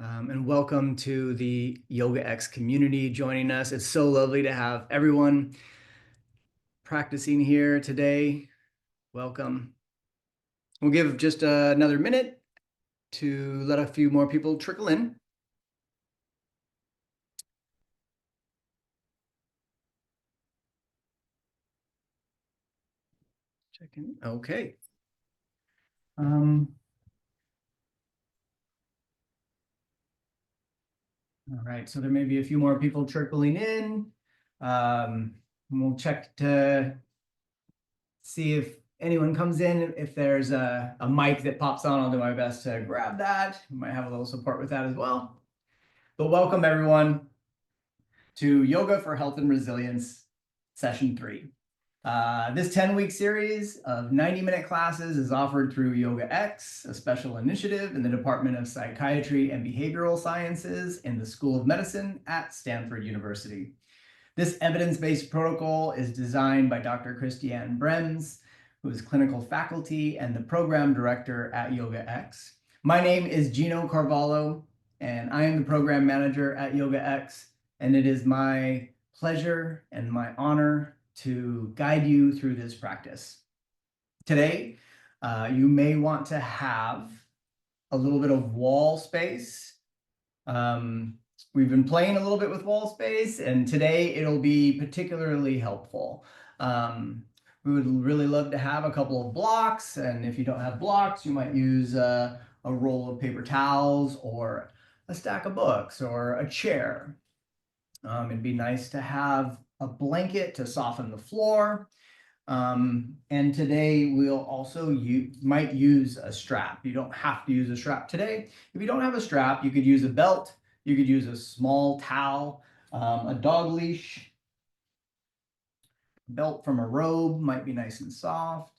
and welcome to the Yoga X community joining us. It's so lovely to have everyone practicing here today. Welcome. We'll give just another minute to let a few more people trickle in. Check in. Okay. All right, so there may be a few more people trickling in. We'll check to see if anyone comes in. If there's a mic that pops on, I'll do my best to grab that. We might have a little support with that as well. But welcome everyone to Yoga for Health and Resilience, Session 3. This 10-week series of 90-minute classes is offered through Yoga X, a special initiative in the Department of Psychiatry and Behavioral Sciences in the School of Medicine at Stanford University. This evidence-based protocol is designed by Dr. Christiane Brems, who is clinical faculty and the program director at Yoga X. My name is Gino Carvalho, and I am the program manager at Yoga X, and it is my pleasure and my honor to guide you through this practice. Today, you may want to have a little bit of wall space. We've been playing a little bit with wall space, and today it'll be particularly helpful. We would really love to have a couple of blocks, and if you don't have blocks, you might use a roll of paper towels or a stack of books or a chair. It'd be nice to have a blanket to soften the floor. And today we'll also might use a strap. You don't have to use a strap today. If you don't have a strap, you could use a belt. You could use a small towel, a dog leash. Belt from a robe might be nice and soft.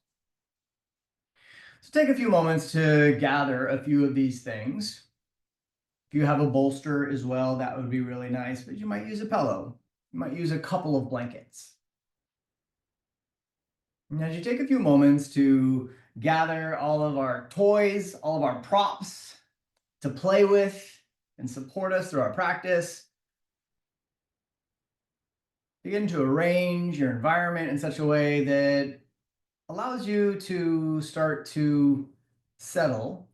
So take a few moments to gather a few of these things. If you have a bolster as well, that would be really nice, but you might use a pillow. You might use a couple of blankets. And as you take a few moments to gather all of our toys, all of our props to play with and support us through our practice, begin to arrange your environment in such a way that allows you to start to settle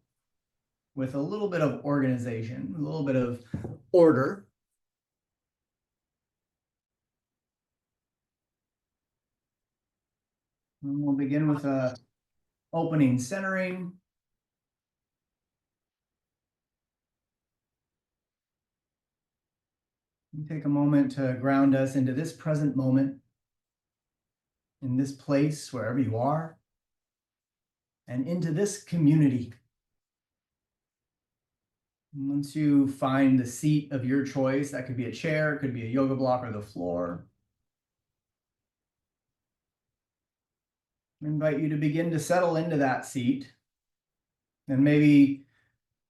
with a little bit of organization, a little bit of order. And we'll begin with a opening centering. Take a moment to ground us into this present moment, in this place, wherever you are, and into this community. And once you find the seat of your choice, that could be a chair, it could be a yoga block or the floor, I invite you to begin to settle into that seat and maybe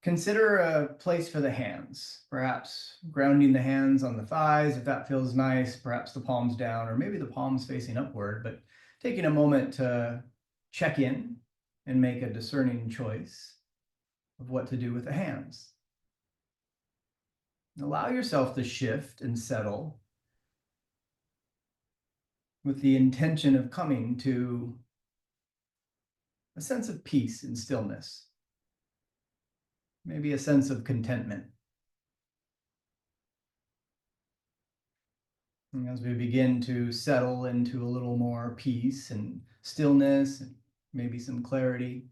consider a place for the hands, perhaps grounding the hands on the thighs if that feels nice, perhaps the palms down, or maybe the palms facing upward, but taking a moment to check in and make a discerning choice of what to do with the hands. Allow yourself to shift and settle with the intention of coming to a sense of peace and stillness, maybe a sense of contentment. And as we begin to settle into a little more peace and stillness, and maybe some clarity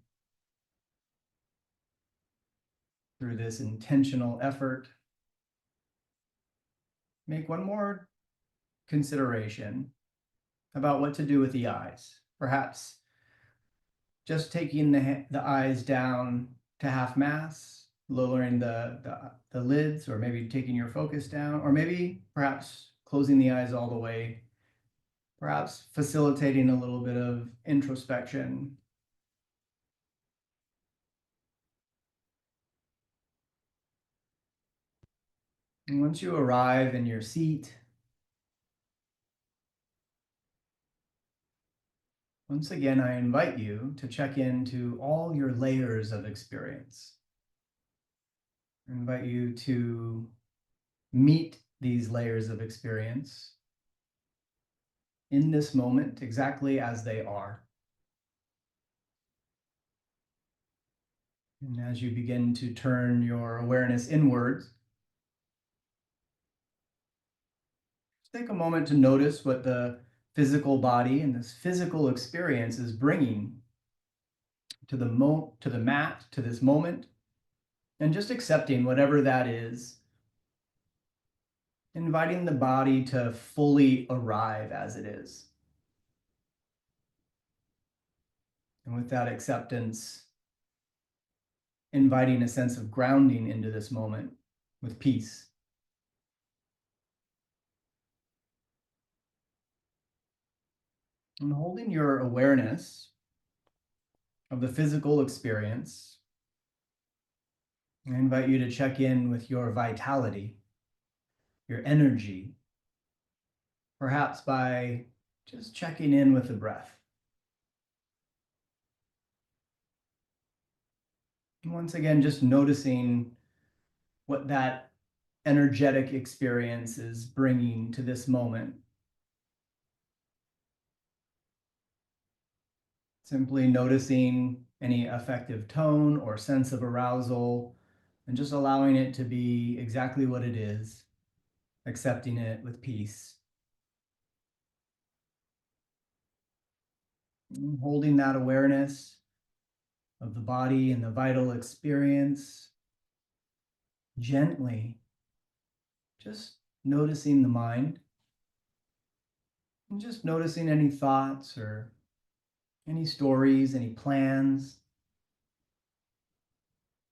through this intentional effort, make one more consideration about what to do with the eyes. Perhaps just taking the eyes down to half mast, lowering the lids, or maybe taking your focus down, or maybe perhaps closing the eyes all the way, perhaps facilitating a little bit of introspection. And once you arrive in your seat, once again, I invite you to check into all your layers of experience. I invite you to meet these layers of experience in this moment exactly as they are. And as you begin to turn your awareness inwards, take a moment to notice what the physical body and this physical experience is bringing to the mat, to this moment, and just accepting whatever that is, inviting the body to fully arrive as it is. And with that acceptance, inviting a sense of grounding into this moment with peace. And holding your awareness of the physical experience, I invite you to check in with your vitality, your energy, perhaps by just checking in with the breath. And once again, just noticing what that energetic experience is bringing to this moment. Simply noticing any affective tone or sense of arousal, and just allowing it to be exactly what it is, accepting it with peace. And holding that awareness of the body and the vital experience, gently, just noticing the mind, and just noticing any thoughts or any stories, any plans.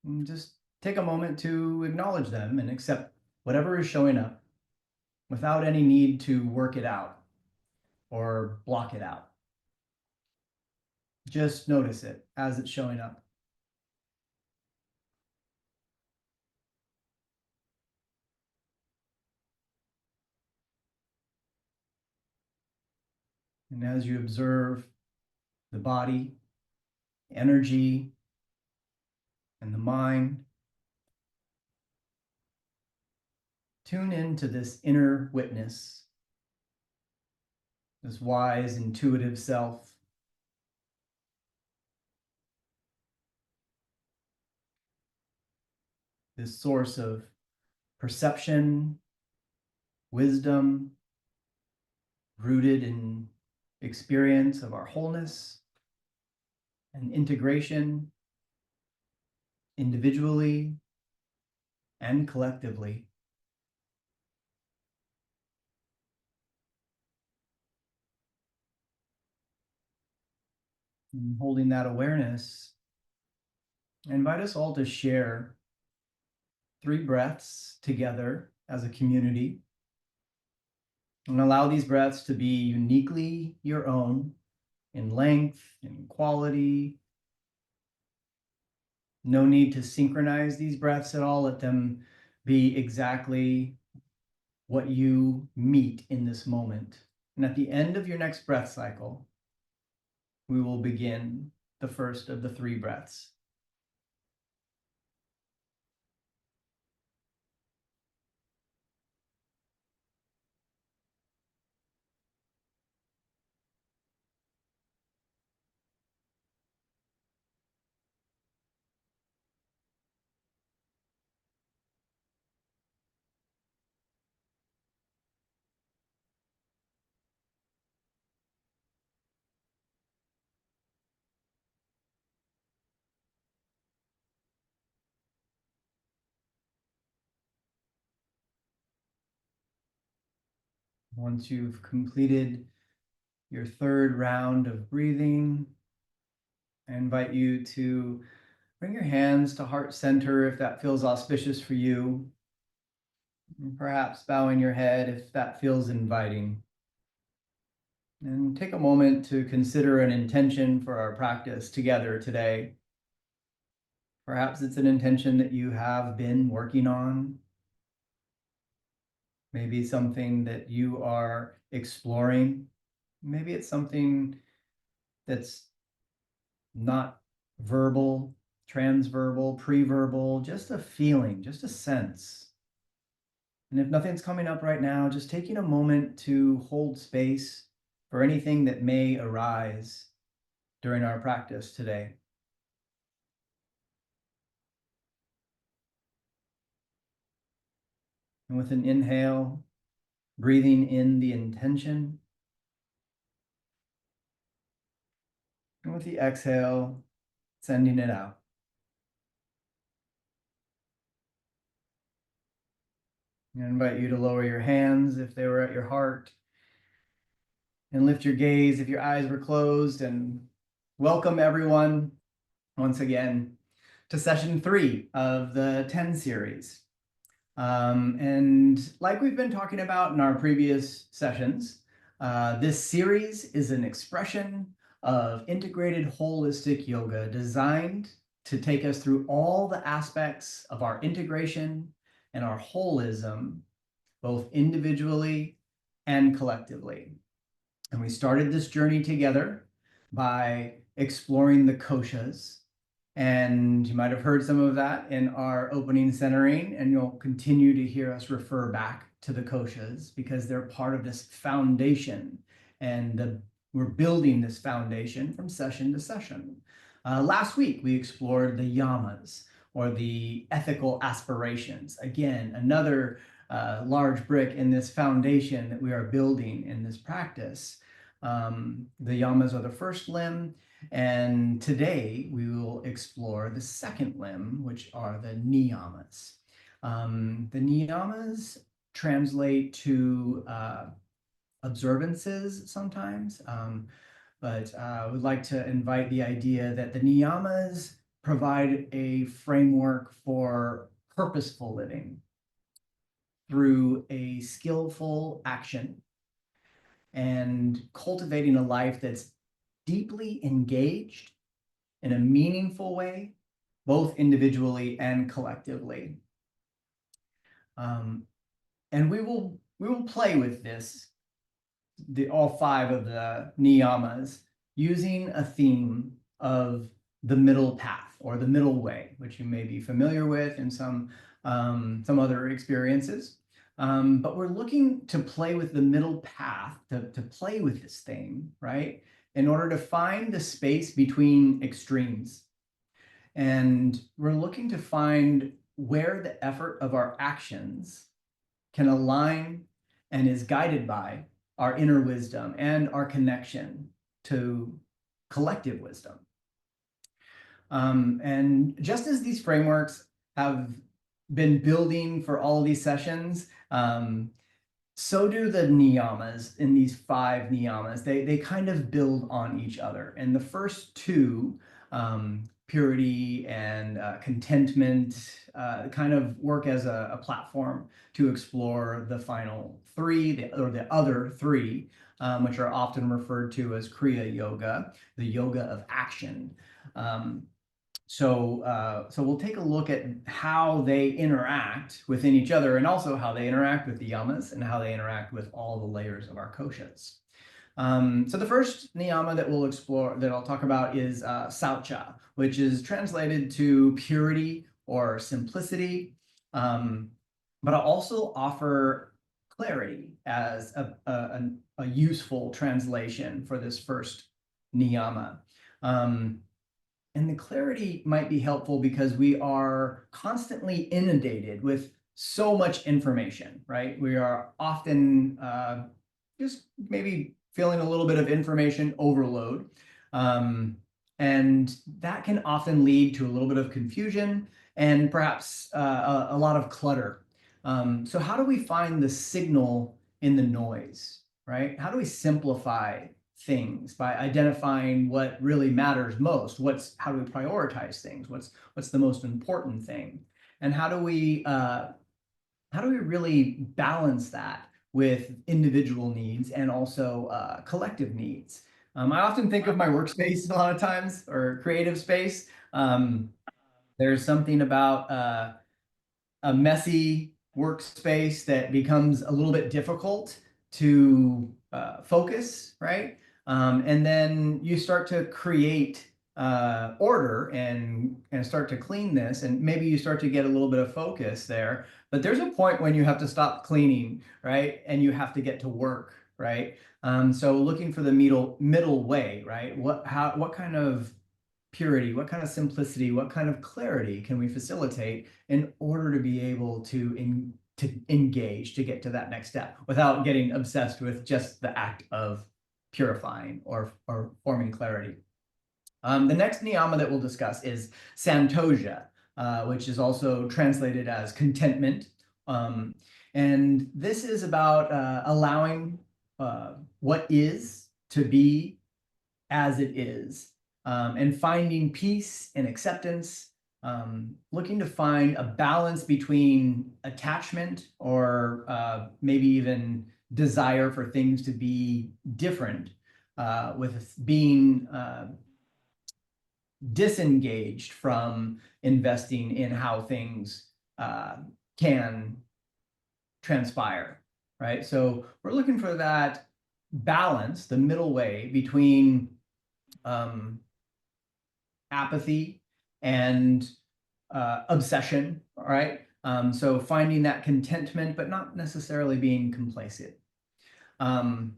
And just take a moment to acknowledge them and accept whatever is showing up without any need to work it out or block it out. Just notice it as it's showing up. And as you observe the body, energy, and the mind, tune into this inner witness, this wise, intuitive self. This source of perception, wisdom, rooted in experience of our wholeness and integration individually and collectively. And holding that awareness, I invite us all to share 3 breaths together as a community, and allow these breaths to be uniquely your own in length, in quality. No need to synchronize these breaths at all. Let them be exactly what you meet in this moment. And at the end of your next breath cycle, we will begin the first of the 3 breaths. Once you've completed your 3rd round of breathing, I invite you to bring your hands to heart center if that feels auspicious for you. And perhaps bowing your head if that feels inviting. And take a moment to consider an intention for our practice together today. Perhaps it's an intention that you have been working on. Maybe something that you are exploring. Maybe it's something that's not verbal, transverbal, preverbal, just a feeling, just a sense. And if nothing's coming up right now, just taking a moment to hold space for anything that may arise during our practice today. And with an inhale, breathing in the intention. And with the exhale, sending it out. I invite you to lower your hands if they were at your heart, and lift your gaze if your eyes were closed, and welcome everyone once again to session 3 of the 10 series. And like we've been talking about in our previous sessions, this series is an expression of integrated holistic yoga designed to take us through all the aspects of our integration and our holism, both individually and collectively. And we started this journey together by exploring the koshas. And you might have heard some of that in our opening centering, and you'll continue to hear us refer back to the koshas because they're part of this foundation. And we're building this foundation from session to session. Last week, we explored the yamas, or the ethical aspirations. Again, another large brick in this foundation that we are building in this practice. The yamas are the first limb, and today we will explore the second limb, which are the niyamas. The niyamas translate to observances sometimes, but I would like to invite the idea that the niyamas provide a framework for purposeful living through a skillful action and cultivating a life that's deeply engaged in a meaningful way, both individually and collectively. And we will play with this, all 5 of the niyamas, using a theme of the middle path or the middle way, which you may be familiar with in some other experiences. But we're looking to play with the middle path, to play with this theme, right? In order to find the space between extremes. And we're looking to find where the effort of our actions can align and is guided by our inner wisdom and our connection to collective wisdom. And just as these frameworks have been building for all these sessions, so do the niyamas in these 5 niyamas. They kind of build on each other. And the first 2, purity and contentment, kind of work as a platform to explore the final 3, the other 3, which are often referred to as Kriya Yoga, the yoga of action. So we'll take a look at how they interact within each other, and also how they interact with the yamas and how they interact with all the layers of our koshas. So the first niyama that we'll explore, that I'll talk about, is saucha, which is translated to purity or simplicity. But I'll also offer clarity as a useful translation for this first niyama. And the clarity might be helpful because we are constantly inundated with so much information, right? We are often just maybe feeling a little bit of information overload. And that can often lead to a little bit of confusion and perhaps a lot of clutter. So how do we find the signal in the noise, right? How do we simplify things by identifying what really matters most? How do we prioritize things? What's the most important thing? And how do we really balance that with individual needs and also collective needs? I often think of my workspace a lot of times, or creative space. There's something about a messy workspace that becomes a little bit difficult to focus, right? And then you start to create order and start to clean this, and maybe you start to get a little bit of focus there, but there's a point when you have to stop cleaning, right? And you have to get to work, right? So looking for the middle way, right? What kind of purity, what kind of simplicity, what kind of clarity can we facilitate in order to be able to engage, to get to that next step without getting obsessed with just the act of purifying or forming clarity. The next niyama that we'll discuss is santoja, which is also translated as contentment. And this is about allowing what is to be as it is, and finding peace and acceptance, looking to find a balance between attachment or maybe even desire for things to be different, with being disengaged from investing in how things can transpire, right? So we're looking for that balance, the middle way between apathy and obsession, right? So finding that contentment, but not necessarily being complacent. The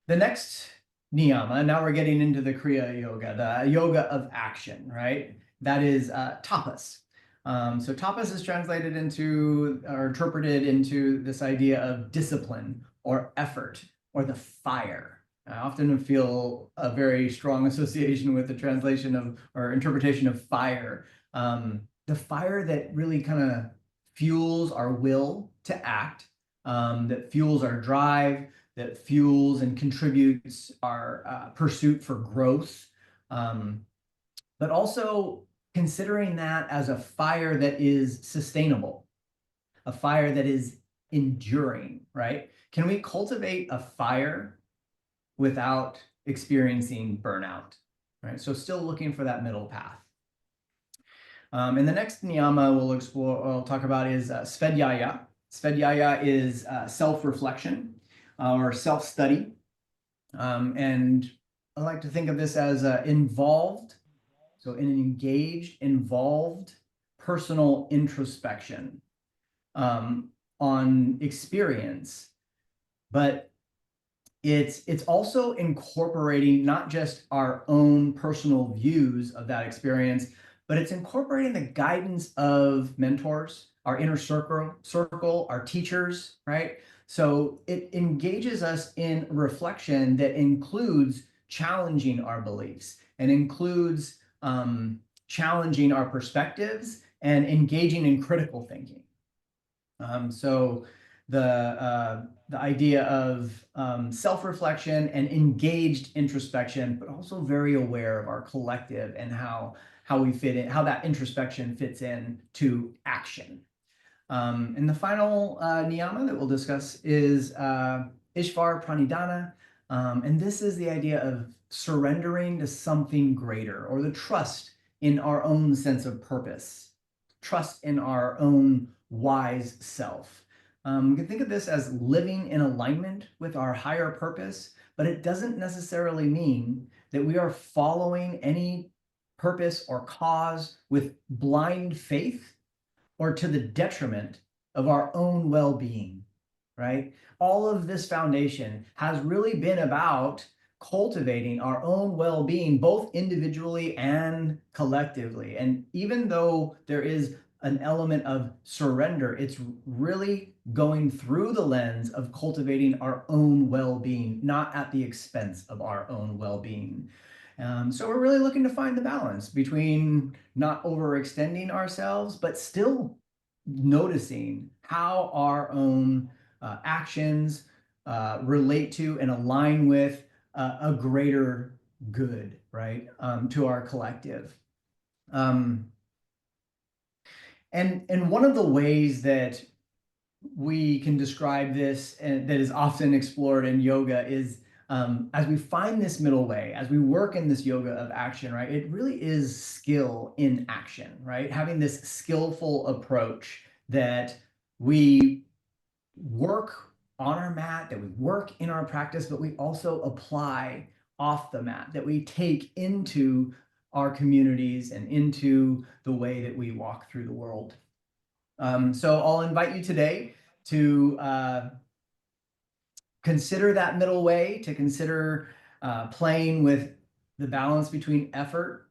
next niyama, now we're getting into the Kriya Yoga, the yoga of action, right? That is tapas. So tapas is translated into or interpreted into this idea of discipline or effort or the fire. I often feel a very strong association with the translation of or interpretation of fire. The fire that really kind of fuels our will to act, that fuels our drive, that fuels and contributes our pursuit for growth, but also considering that as a fire that is sustainable, a fire that is enduring, right? Can we cultivate a fire without experiencing burnout, right? So still looking for that middle path. And the next niyama we'll talk about is svadhyaya. Svadhyaya is self-reflection or self-study. And I like to think of this as involved, so in an engaged, involved personal introspection on experience, but it's also incorporating not just our own personal views of that experience, but it's incorporating the guidance of mentors, our inner circle, our teachers, right? So it engages us in reflection that includes challenging our beliefs and includes challenging our perspectives and engaging in critical thinking. So the idea of self-reflection and engaged introspection, but also very aware of our collective and how we fit in, how that introspection fits in to action. And the final niyama that we'll discuss is Ishvar Pranidhana. And this is the idea of surrendering to something greater, or the trust in our own sense of purpose, trust in our own wise self. You can think of this as living in alignment with our higher purpose, but it doesn't necessarily mean that we are following any purpose or cause with blind faith or to the detriment of our own well-being, right? All of this foundation has really been about cultivating our own well-being, both individually and collectively. And even though there is an element of surrender, it's really going through the lens of cultivating our own well-being, not at the expense of our own well-being. So we're really looking to find the balance between not overextending ourselves, but still noticing how our own actions relate to and align with a greater good, right, to our collective. And one of the ways that we can describe this, and that is often explored in yoga, is as we find this middle way, as we work in this yoga of action, right, it really is skill in action, right? Having this skillful approach that we work on our mat, that we work in our practice, but we also apply off the mat, that we take into our communities and into the way that we walk through the world. So I'll invite you today to consider that middle way, to consider playing with the balance between effort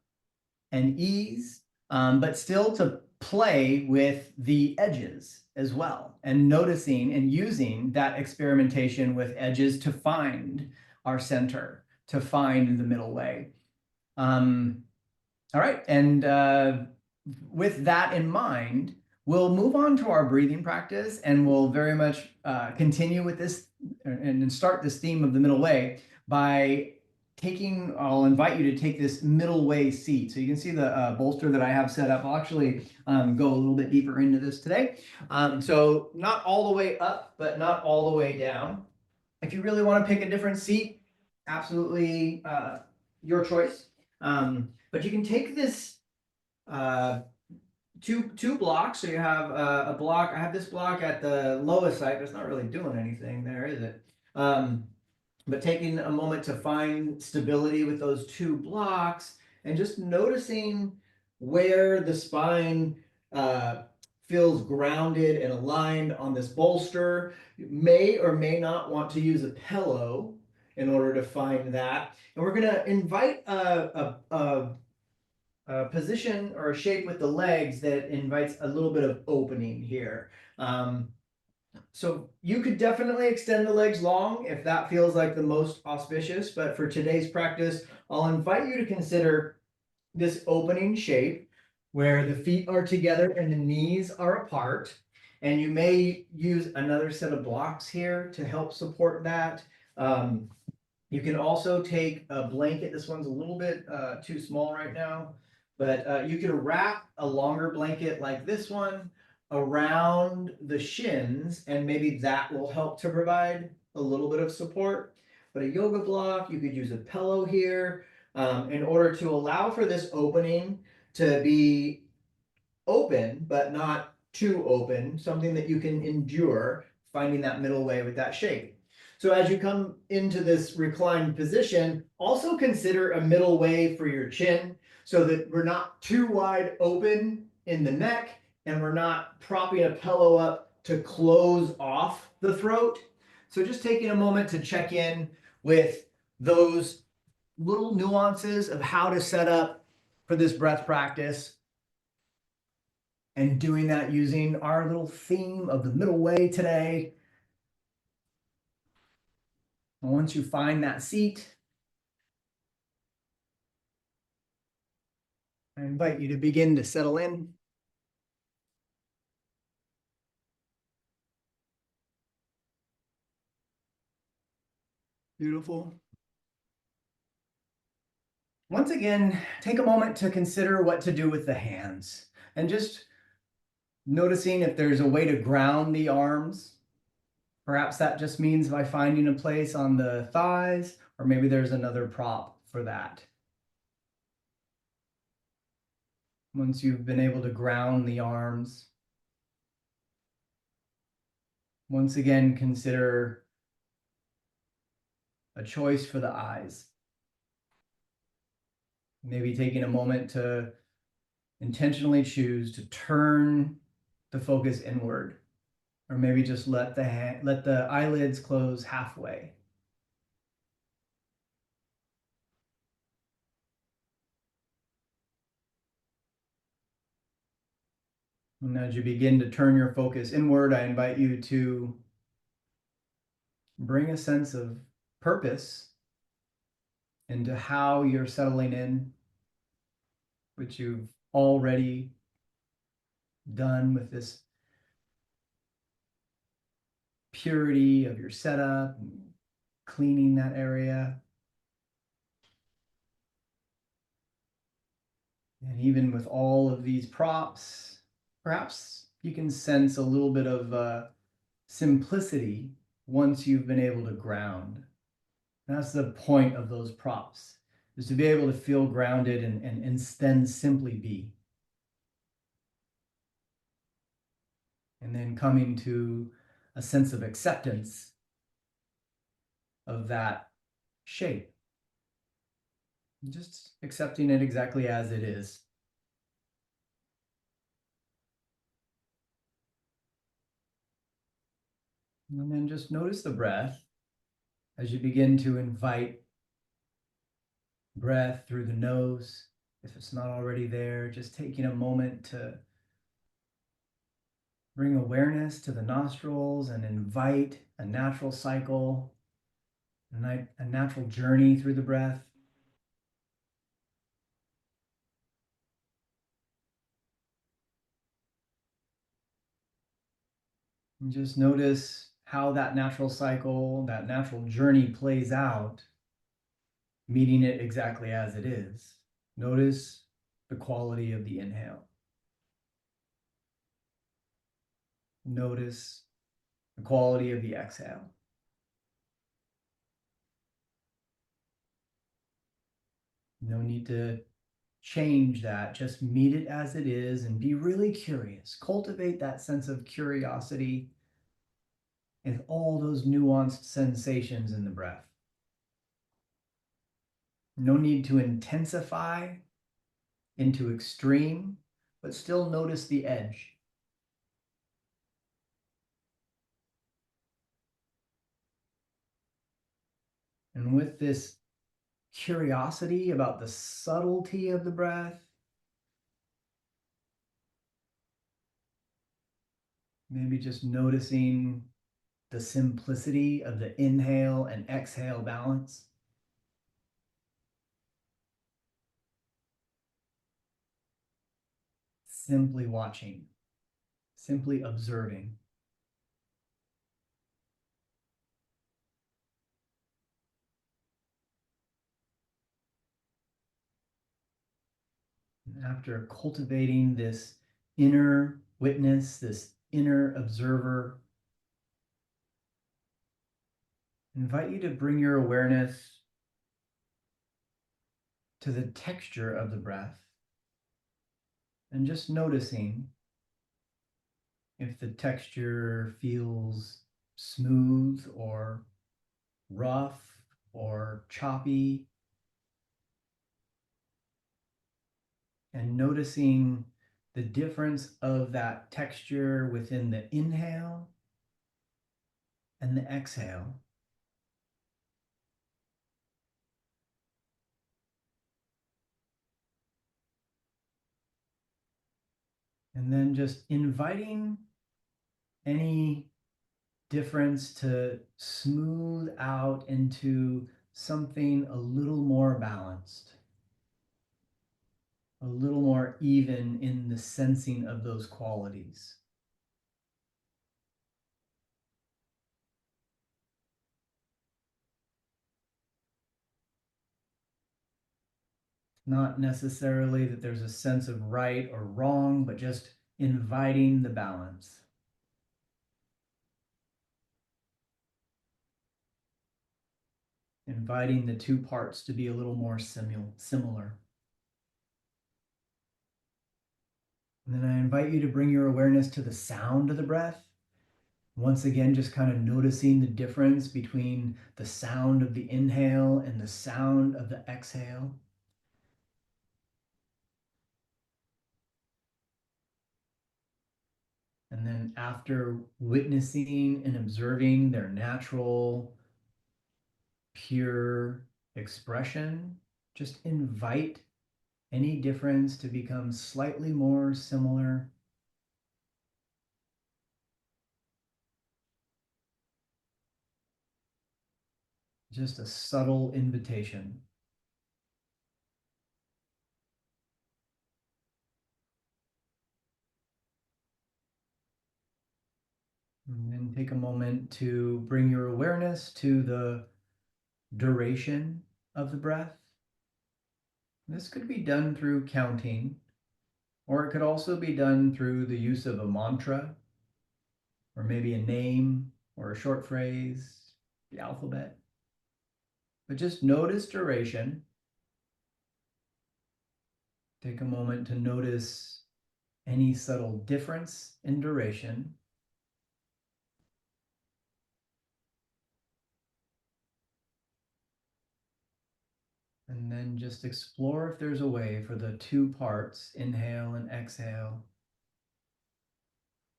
and ease, but still to play with the edges as well, and noticing and using that experimentation with edges to find our center, to find the middle way. All right, and with that in mind, we'll move on to our breathing practice, and we'll very much continue with this and start this theme of the middle way by I'll invite you to take this middle way seat. So you can see the bolster that I have set up. I'll actually go a little bit deeper into this today. So not all the way up, but not all the way down. If you really want to pick a different seat, absolutely your choice. But you can take this two blocks. So you have a block. I have this block at the lowest side, but it's not really doing anything there, is it? But taking a moment to find stability with those two blocks and just noticing where the spine feels grounded and aligned on this bolster. You may or may not want to use a pillow in order to find that. And we're going to invite a position or a shape with the legs that invites a little bit of opening here. So you could definitely extend the legs long if that feels like the most auspicious, but for today's practice, I'll invite you to consider this opening shape where the feet are together and the knees are apart. And you may use another set of blocks here to help support that. You can also take a blanket. This one's a little bit too small right now, but you can wrap a longer blanket like this one around the shins, and maybe that will help to provide a little bit of support. But a yoga block, you could use a pillow here in order to allow for this opening to be open, but not too open, something that you can endure, finding that middle way with that shape. So as you come into this reclined position, also consider a middle way for your chin so that we're not too wide open in the neck and we're not propping a pillow up to close off the throat. So just taking a moment to check in with those little nuances of how to set up for this breath practice, and doing that using our little theme of the middle way today. And once you find that seat, I invite you to begin to settle in. Beautiful. Once again, take a moment to consider what to do with the hands, and just noticing if there's a way to ground the arms. Perhaps that just means by finding a place on the thighs, or maybe there's another prop for that. Once you've been able to ground the arms, once again, consider a choice for the eyes. Maybe taking a moment to intentionally choose to turn the focus inward, or maybe just let the eyelids close halfway. And as you begin to turn your focus inward, I invite you to bring a sense of purpose into how you're settling in, which you've already done with this purity of your setup, and cleaning that area. And even with all of these props, perhaps you can sense a little bit of simplicity once you've been able to ground. And that's the point of those props, is to be able to feel grounded and then simply be. And then coming to a sense of acceptance of that shape. Just accepting it exactly as it is. And then just notice the breath as you begin to invite breath through the nose. If it's not already there, just taking a moment to bring awareness to the nostrils and invite a natural cycle, a natural journey through the breath. And just notice how that natural cycle, that natural journey plays out, meeting it exactly as it is. Notice the quality of the inhale. Notice the quality of the exhale. No need to change that. Just meet it as it is and be really curious. Cultivate that sense of curiosity and all those nuanced sensations in the breath. No need to intensify into extreme, but still notice the edge. And with this curiosity about the subtlety of the breath, maybe just noticing the simplicity of the inhale and exhale balance. Simply watching, simply observing. And after cultivating this inner witness, this inner observer, I invite you to bring your awareness to the texture of the breath and just noticing if the texture feels smooth or rough or choppy, and noticing the difference of that texture within the inhale and the exhale. And then just inviting any difference to smooth out into something a little more balanced, a little more even in the sensing of those qualities. Not necessarily that there's a sense of right or wrong, but just inviting the balance. Inviting the two parts to be a little more similar. And then I invite you to bring your awareness to the sound of the breath. Once again, just kind of noticing the difference between the sound of the inhale and the sound of the exhale. And then after witnessing and observing their natural, pure expression, just invite any difference to become slightly more similar. Just a subtle invitation. And then take a moment to bring your awareness to the duration of the breath. This could be done through counting, or it could also be done through the use of a mantra, or maybe a name, or a short phrase, the alphabet. But just notice duration. Take a moment to notice any subtle difference in duration. And then just explore if there's a way for the two parts, inhale and exhale,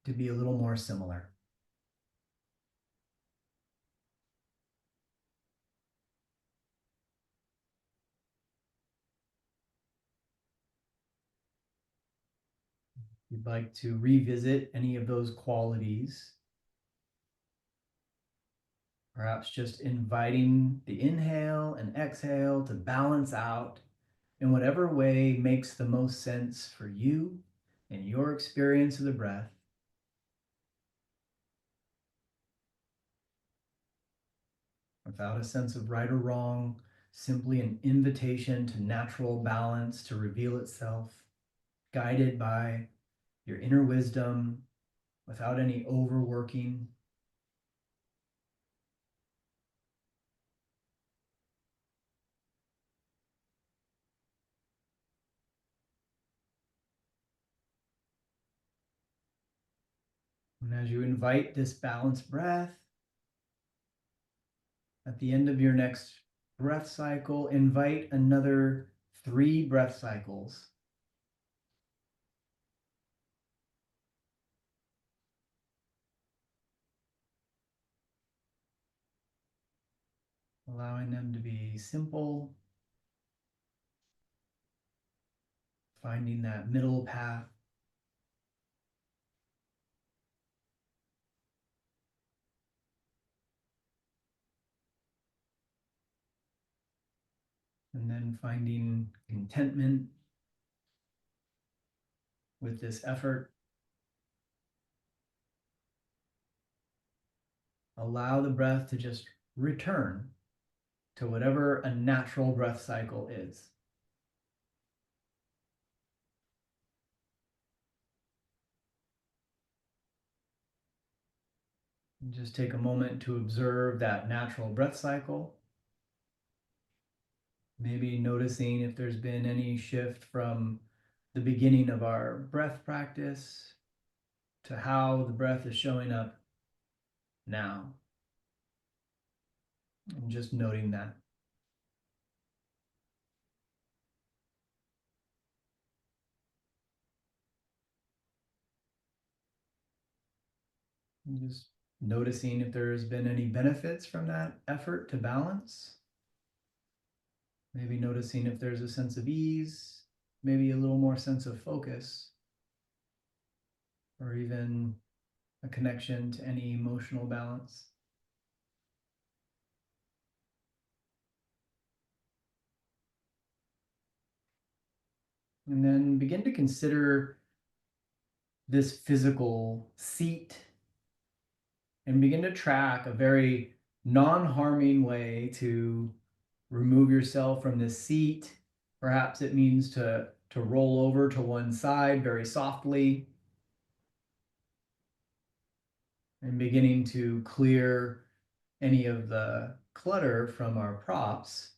to be a little more similar. You'd like to revisit any of those qualities, perhaps just inviting the inhale and exhale to balance out in whatever way makes the most sense for you and your experience of the breath. Without a sense of right or wrong, simply an invitation to natural balance to reveal itself, guided by your inner wisdom without any overworking. And as you invite this balanced breath, at the end of your next breath cycle, invite another 3 breath cycles. Allowing them to be simple, finding that middle path. And then finding contentment with this effort. Allow the breath to just return to whatever a natural breath cycle is. And just take a moment to observe that natural breath cycle. Maybe noticing if there's been any shift from the beginning of our breath practice to how the breath is showing up now. And just noting that. And just noticing if there's been any benefits from that effort to balance. Maybe noticing if there's a sense of ease, maybe a little more sense of focus, or even a connection to any emotional balance. And then begin to consider this physical seat and begin to track a very non-harming way to remove yourself from this seat. Perhaps it means to roll over to one side very softly and beginning to clear any of the clutter from our props.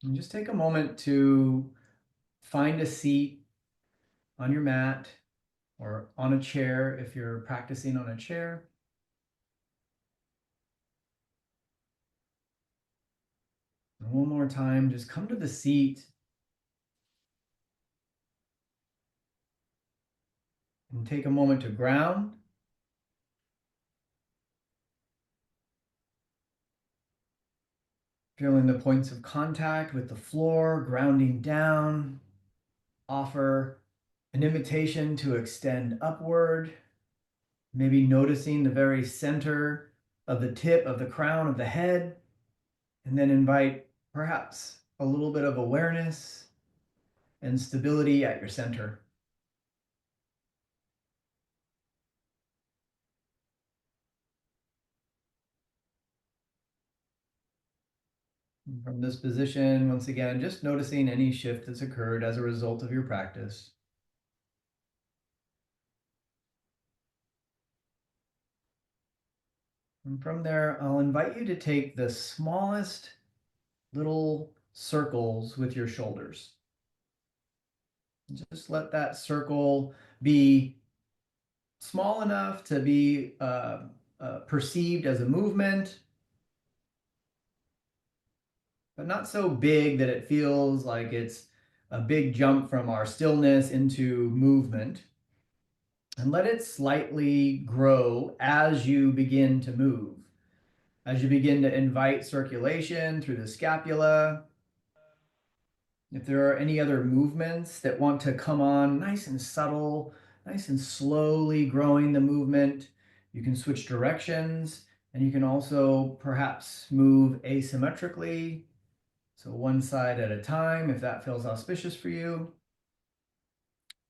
And just take a moment to find a seat on your mat or on a chair if you're practicing on a chair. And one more time, just come to the seat and take a moment to ground. Feeling the points of contact with the floor, grounding down. Offer an invitation to extend upward, maybe noticing the very center of the tip of the crown of the head, and then invite perhaps a little bit of awareness and stability at your center. And from this position, once again, just noticing any shift that's occurred as a result of your practice. And from there, I'll invite you to take the smallest little circles with your shoulders. Just let that circle be small enough to be perceived as a movement, but not so big that it feels like it's a big jump from our stillness into movement. And let it slightly grow as you begin to move. As you begin to invite circulation through the scapula. If there are any other movements that want to come on nice and subtle, nice and slowly growing the movement, you can switch directions, and you can also perhaps move asymmetrically. So one side at a time, if that feels auspicious for you.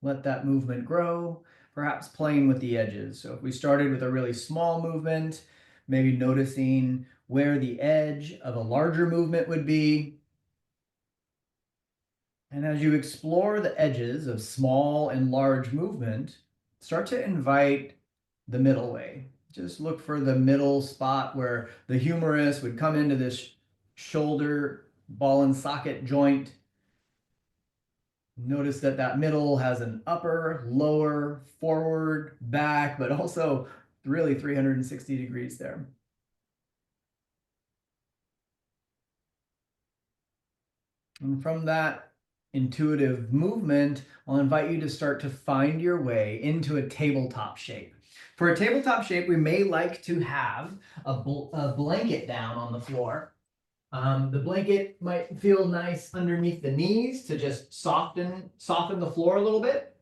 Let that movement grow, perhaps playing with the edges. So if we started with a really small movement, maybe noticing where the edge of a larger movement would be. And as you explore the edges of small and large movement, start to invite the middle way. Just look for the middle spot where the humerus would come into this shoulder ball and socket joint. Notice that that middle has an upper, lower, forward, back, but also really 360 degrees there. And from that intuitive movement, I'll invite you to start to find your way into a tabletop shape. For a tabletop shape, we may like to have a blanket down on the floor. The blanket might feel nice underneath the knees to just soften the floor a little bit.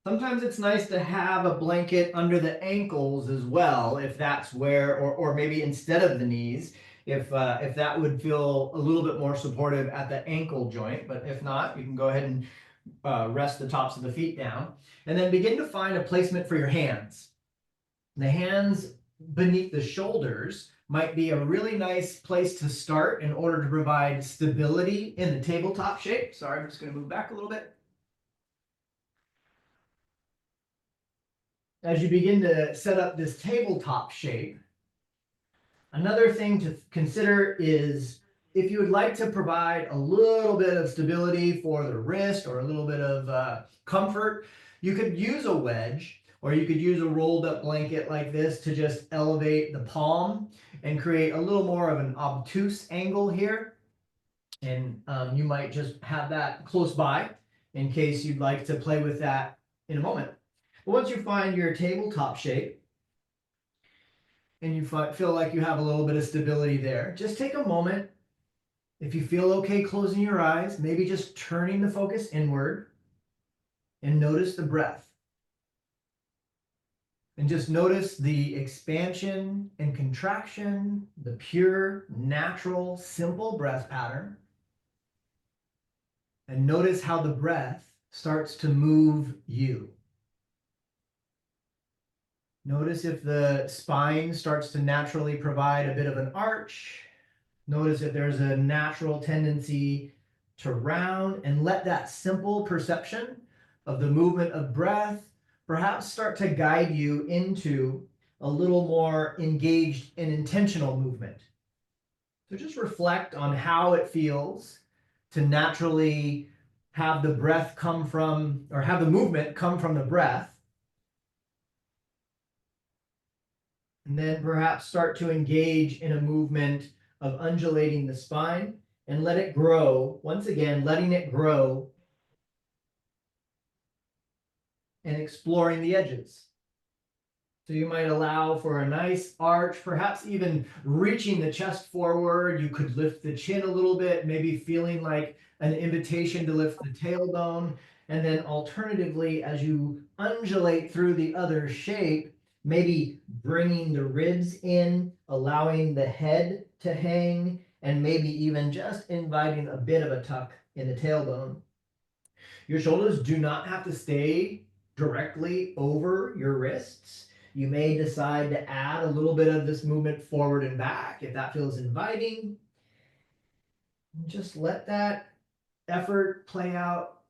Sometimes it's nice to have a blanket under the ankles as well, if that's where, or maybe instead of the knees, if that would feel a little bit more supportive at the ankle joint. But if not, you can go ahead and rest the tops of the feet down. And then begin to find a placement for your hands. The hands beneath the shoulders might be a really nice place to start in order to provide stability in the tabletop shape. Sorry, I'm just going to move back a little bit. As you begin to set up this tabletop shape, another thing to consider is if you would like to provide a little bit of stability for the wrist or a little bit of comfort, you could use a wedge or you could use a rolled up blanket like this to just elevate the palm and create a little more of an obtuse angle here. And you might just have that close by in case you'd like to play with that in a moment. But once you find your tabletop shape and you feel like you have a little bit of stability there, just take a moment. If you feel okay closing your eyes, maybe just turning the focus inward and notice the breath. And just notice the expansion and contraction, the pure, natural, simple breath pattern. And notice how the breath starts to move you. Notice if the spine starts to naturally provide a bit of an arch. Notice if there's a natural tendency to round, and let that simple perception of the movement of breath perhaps start to guide you into a little more engaged and intentional movement. So just reflect on how it feels to naturally have the breath come from, or have the movement come from the breath. And then perhaps start to engage in a movement of undulating the spine and let it grow. Once again, letting it grow and exploring the edges. So you might allow for a nice arch, perhaps even reaching the chest forward. You could lift the chin a little bit, maybe feeling like an invitation to lift the tailbone. And then alternatively, as you undulate through the other shape, maybe bringing the ribs in, allowing the head to hang, and maybe even just inviting a bit of a tuck in the tailbone. Your shoulders do not have to stay directly over your wrists. You may decide to add a little bit of this movement forward and back if that feels inviting. Just let that effort play out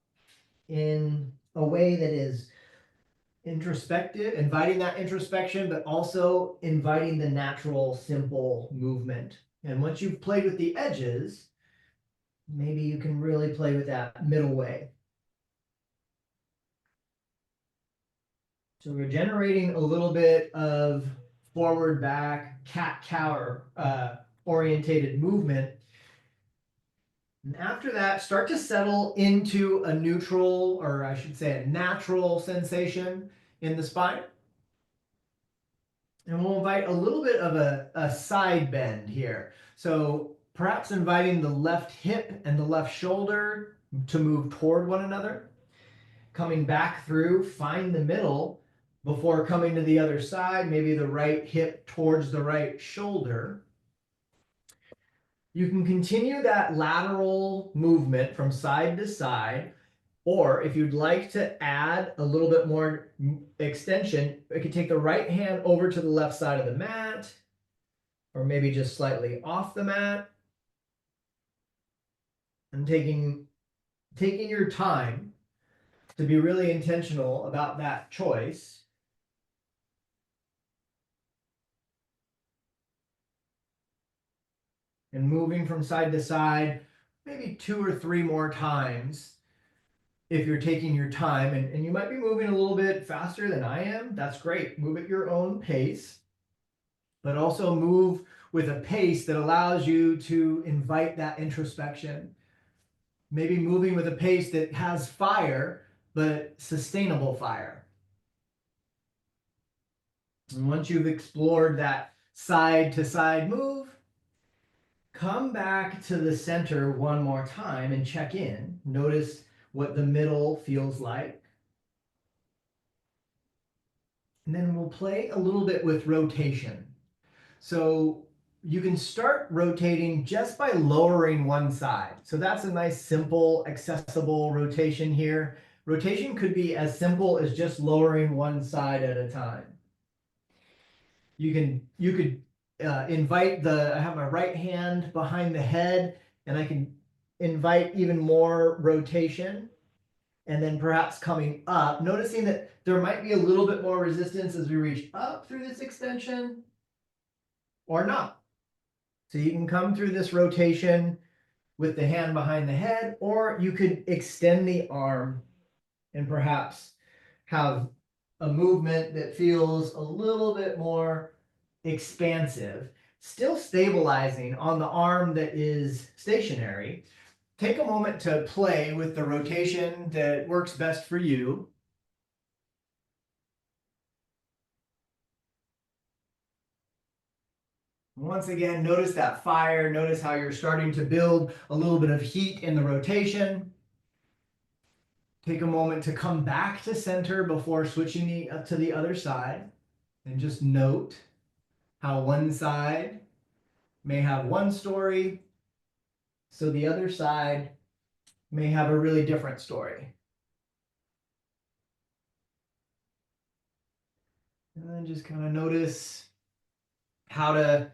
in a way that is introspective, inviting that introspection, but also inviting the natural, simple movement. And once you've played with the edges, maybe you can really play with that middle way. So we're generating a little bit of forward back cat-cow orientated movement. And after that, start to settle into a neutral, or I should say a natural sensation in the spine. And we'll invite a little bit of a side bend here. So perhaps inviting the left hip and the left shoulder to move toward one another. Coming back through, find the middle before coming to the other side, maybe the right hip towards the right shoulder. You can continue that lateral movement from side to side, or if you'd like to add a little bit more extension, you can take the right hand over to the left side of the mat, or maybe just slightly off the mat. And taking your time to be really intentional about that choice. And moving from side to side, maybe 2 or 3 more times if you're taking your time. And you might be moving a little bit faster than I am. That's great. Move at your own pace, but also move with a pace that allows you to invite that introspection. Maybe moving with a pace that has fire, but sustainable fire. And once you've explored that side to side move, come back to the center one more time and check in. Notice what the middle feels like. And then we'll play a little bit with rotation. So you can start rotating just by lowering one side. So that's a nice, simple, accessible rotation here. Rotation could be as simple as just lowering one side at a time. You could invite I have my right hand behind the head, and I can invite even more rotation. And then perhaps coming up, noticing that there might be a little bit more resistance as we reach up through this extension, or not. So you can come through this rotation with the hand behind the head, or you could extend the arm and perhaps have a movement that feels a little bit more expansive, still stabilizing on the arm that is stationary. Take a moment to play with the rotation that works best for you. Once again, notice that fire. Notice how you're starting to build a little bit of heat in the rotation. Take a moment to come back to center before switching to the other side. And just note how one side may have one story, so the other side may have a really different story. And then just kind of notice how to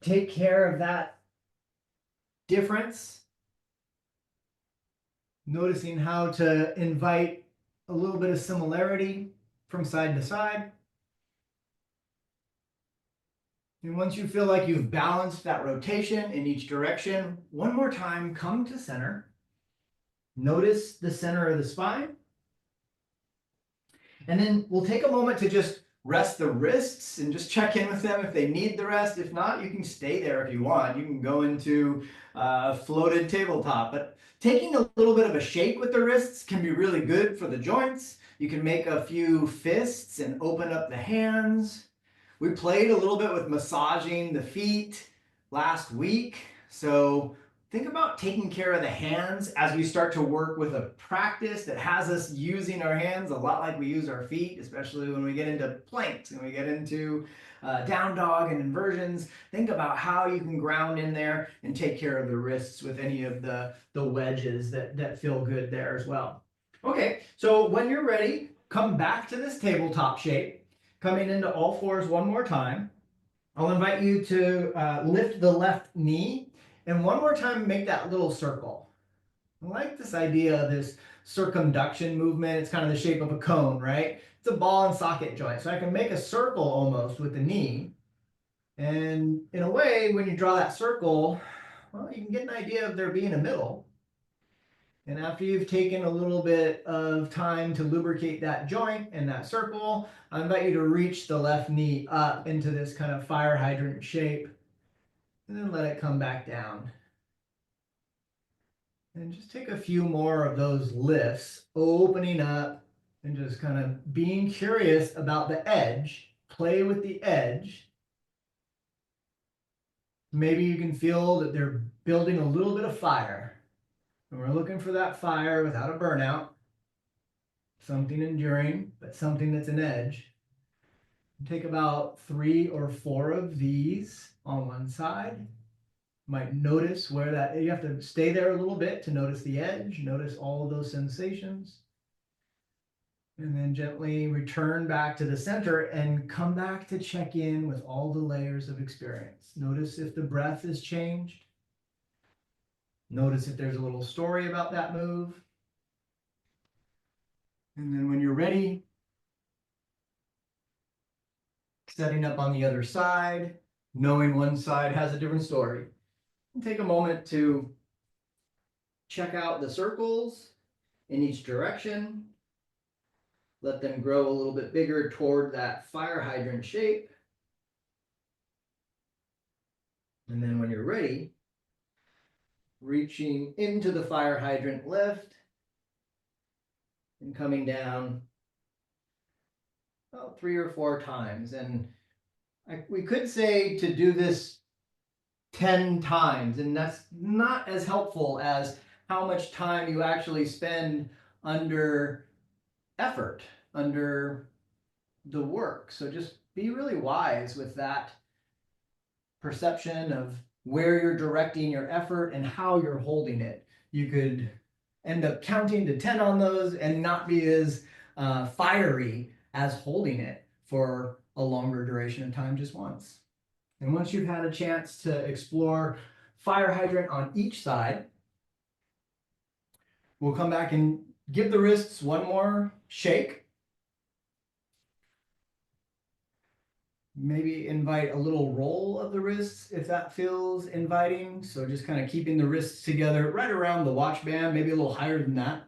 take care of that difference. Noticing how to invite a little bit of similarity from side to side. And once you feel like you've balanced that rotation in each direction, one more time, come to center. Notice the center of the spine. And then we'll take a moment to just rest the wrists and just check in with them if they need the rest. If not, you can stay there if you want. You can go into floated tabletop. But taking a little bit of a shake with the wrists can be really good for the joints. You can make a few fists and open up the hands. We played a little bit with massaging the feet last week. So think about taking care of the hands as we start to work with a practice that has us using our hands a lot like we use our feet, especially when we get into planks and we get into down dog and inversions. Think about how you can ground in there and take care of the wrists with any of the wedges that feel good there as well. Okay, so when you're ready, come back to this tabletop shape. Coming into all fours one more time. I'll invite you to lift the left knee, and one more time make that little circle. I like this idea of this circumduction movement. It's kind of the shape of a cone, right? It's a ball and socket joint. So I can make a circle almost with the knee. And in a way, when you draw that circle, well, you can get an idea of there being a middle. And after you've taken a little bit of time to lubricate that joint and that circle, I invite you to reach the left knee up into this kind of fire hydrant shape, and then let it come back down. And just take a few more of those lifts, opening up and just kind of being curious about the edge. Play with the edge. Maybe you can feel that they're building a little bit of fire. And we're looking for that fire without a burnout. Something enduring, but something that's an edge. Take about 3 or 4 of these on one side. Might notice where that, you have to stay there a little bit to notice the edge, notice all of those sensations. And then gently return back to the center and come back to check in with all the layers of experience. Notice if the breath has changed. Notice if there's a little story about that move. And then when you're ready, setting up on the other side, knowing one side has a different story. And take a moment to check out the circles in each direction. Let them grow a little bit bigger toward that fire hydrant shape. And then when you're ready, reaching into the fire hydrant lift and coming down about 3 or 4 times. And we could say to do this 10 times, and that's not as helpful as how much time you actually spend under effort, under the work. So just be really wise with that perception of where you're directing your effort and how you're holding it. You could end up counting to 10 on those and not be as fiery as holding it for a longer duration of time just once. And once you've had a chance to explore fire hydrant on each side, we'll come back and give the wrists one more shake. Maybe invite a little roll of the wrists if that feels inviting. So just kind of keeping the wrists together right around the watch band, maybe a little higher than that.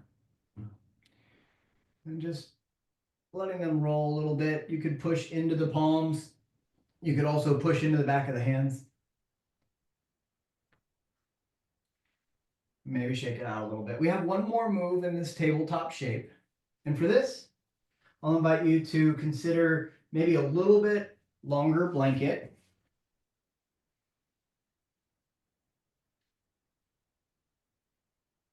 And just letting them roll a little bit. You could push into the palms. You could also push into the back of the hands. Maybe shake it out a little bit. We have one more move in this tabletop shape. And for this, I'll invite you to consider maybe a little bit longer blanket.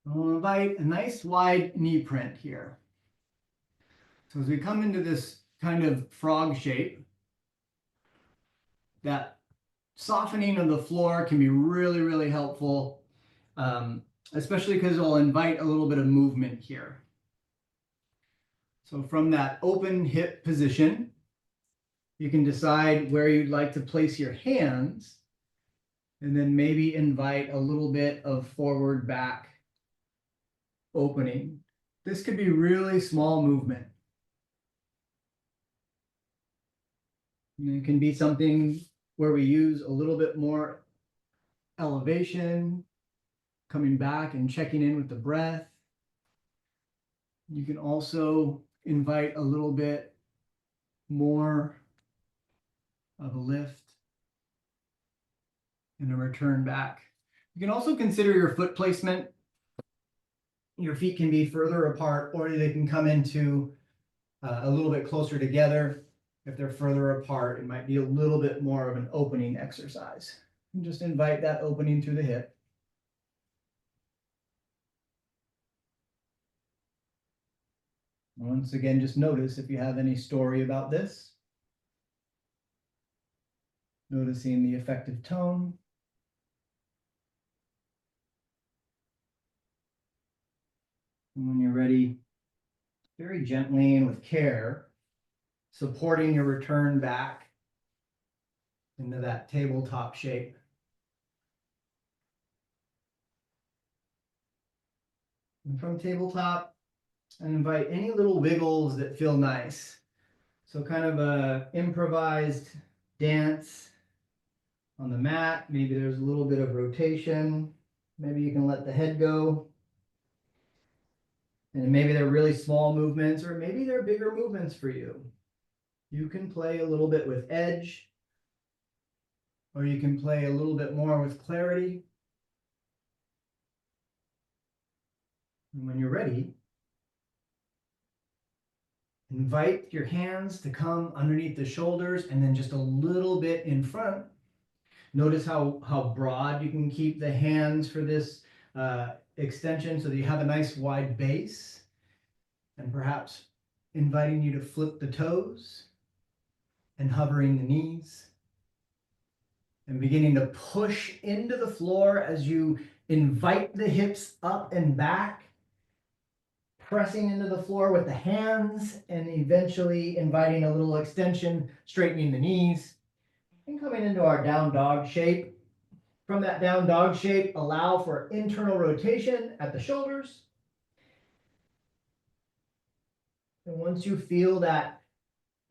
I'll invite a nice wide knee print here. So as we come into this kind of frog shape, that softening of the floor can be really, really helpful, especially because it'll invite a little bit of movement here. So from that open hip position, you can decide where you'd like to place your hands, and then maybe invite a little bit of forward back opening. This could be really small movement. And it can be something where we use a little bit more elevation, coming back and checking in with the breath. You can also invite a little bit more of a lift and a return back. You can also consider your foot placement. Your feet can be further apart, or they can come into a little bit closer together. If they're further apart, it might be a little bit more of an opening exercise. And just invite that opening through the hip. Once again, just notice if you have any story about this. Noticing the effective tone. And when you're ready, very gently and with care, supporting your return back into that tabletop shape. And from tabletop, I invite any little wiggles that feel nice. So kind of a improvised dance on the mat. Maybe there's a little bit of rotation. Maybe you can let the head go. And maybe they're really small movements, or maybe they're bigger movements for you. You can play a little bit with edge, or you can play a little bit more with clarity. And when you're ready, invite your hands to come underneath the shoulders and then just a little bit in front. Notice how broad you can keep the hands for this extension so that you have a nice wide base, and perhaps inviting you to flip the toes and hovering the knees and beginning to push into the floor as you invite the hips up and back, pressing into the floor with the hands and eventually inviting a little extension, straightening the knees and coming into our down dog shape. From that down dog shape, allow for internal rotation at the shoulders. And once you feel that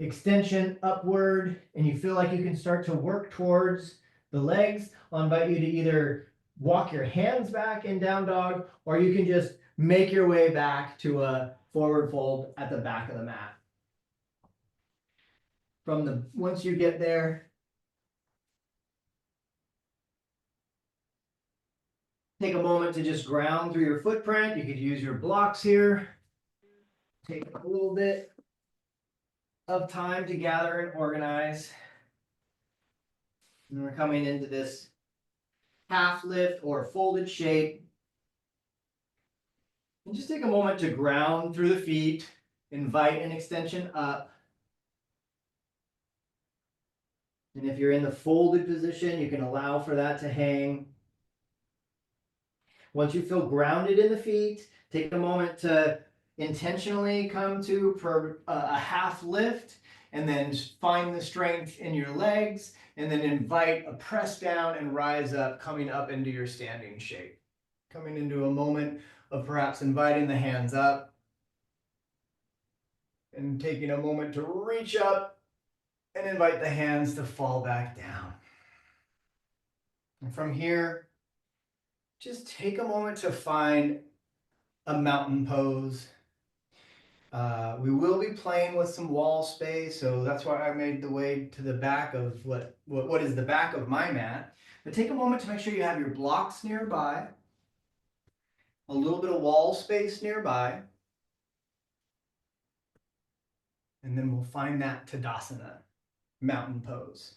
extension upward and you feel like you can start to work towards the legs, I'll invite you to either walk your hands back in down dog, or you can just make your way back to a forward fold at the back of the mat. Once you get there, take a moment to just ground through your footprint. You could use your blocks here. Take a little bit of time to gather and organize. And we're coming into this half lift or folded shape. And just take a moment to ground through the feet, invite an extension up. And if you're in the folded position, you can allow for that to hang. Once you feel grounded in the feet, take a moment to intentionally come to a half lift, and then find the strength in your legs, and then invite a press down and rise up, coming up into your standing shape. Coming into a moment of perhaps inviting the hands up and taking a moment to reach up and invite the hands to fall back down. And from here, just take a moment to find a mountain pose. We will be playing with some wall space, so that's why I made the way to the back of what is the back of my mat. But take a moment to make sure you have your blocks nearby, a little bit of wall space nearby, and then we'll find that Tadasana, mountain pose.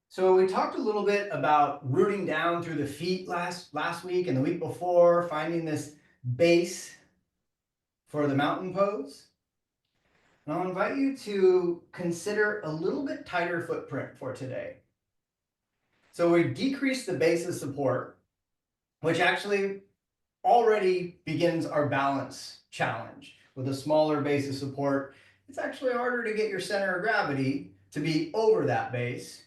So we talked a little bit about rooting down through the feet last week and the week before, finding this base for the mountain pose. And I'll invite you to consider a little bit tighter footprint for today. So we decreased the base of support, which actually already begins our balance challenge. With a smaller base of support, it's actually harder to get your center of gravity to be over that base.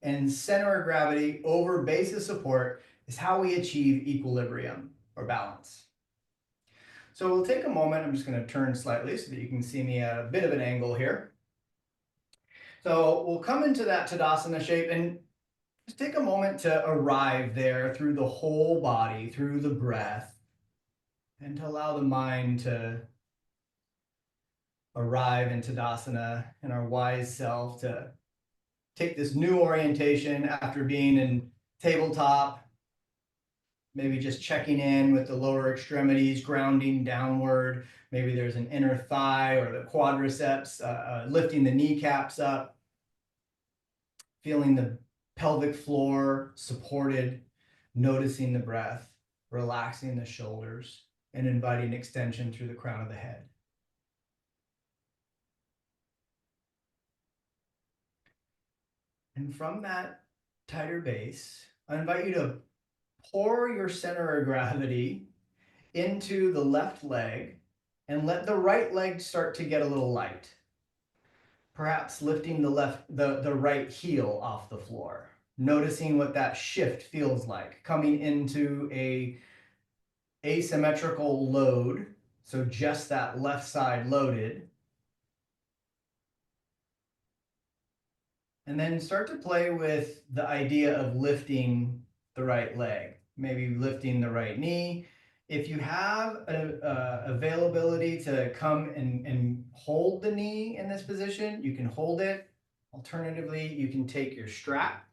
And center of gravity over base of support is how we achieve equilibrium or balance. So we'll take a moment. I'm just going to turn slightly so that you can see me at a bit of an angle here. So we'll come into that Tadasana shape and just take a moment to arrive there through the whole body, through the breath, and to allow the mind to arrive in Tadasana and our wise self to take this new orientation after being in tabletop, maybe just checking in with the lower extremities, grounding downward. Maybe there's an inner thigh or the quadriceps, lifting the kneecaps up, feeling the pelvic floor supported, noticing the breath, relaxing the shoulders, and inviting extension through the crown of the head. And from that tighter base, I invite you to pour your center of gravity into the left leg and let the right leg start to get a little light. Perhaps lifting the right heel off the floor, noticing what that shift feels like, coming into a asymmetrical load, so just that left side loaded. And then start to play with the idea of lifting the right leg, maybe lifting the right knee. If you have availability to come and hold the knee in this position, you can hold it. Alternatively, you can take your strap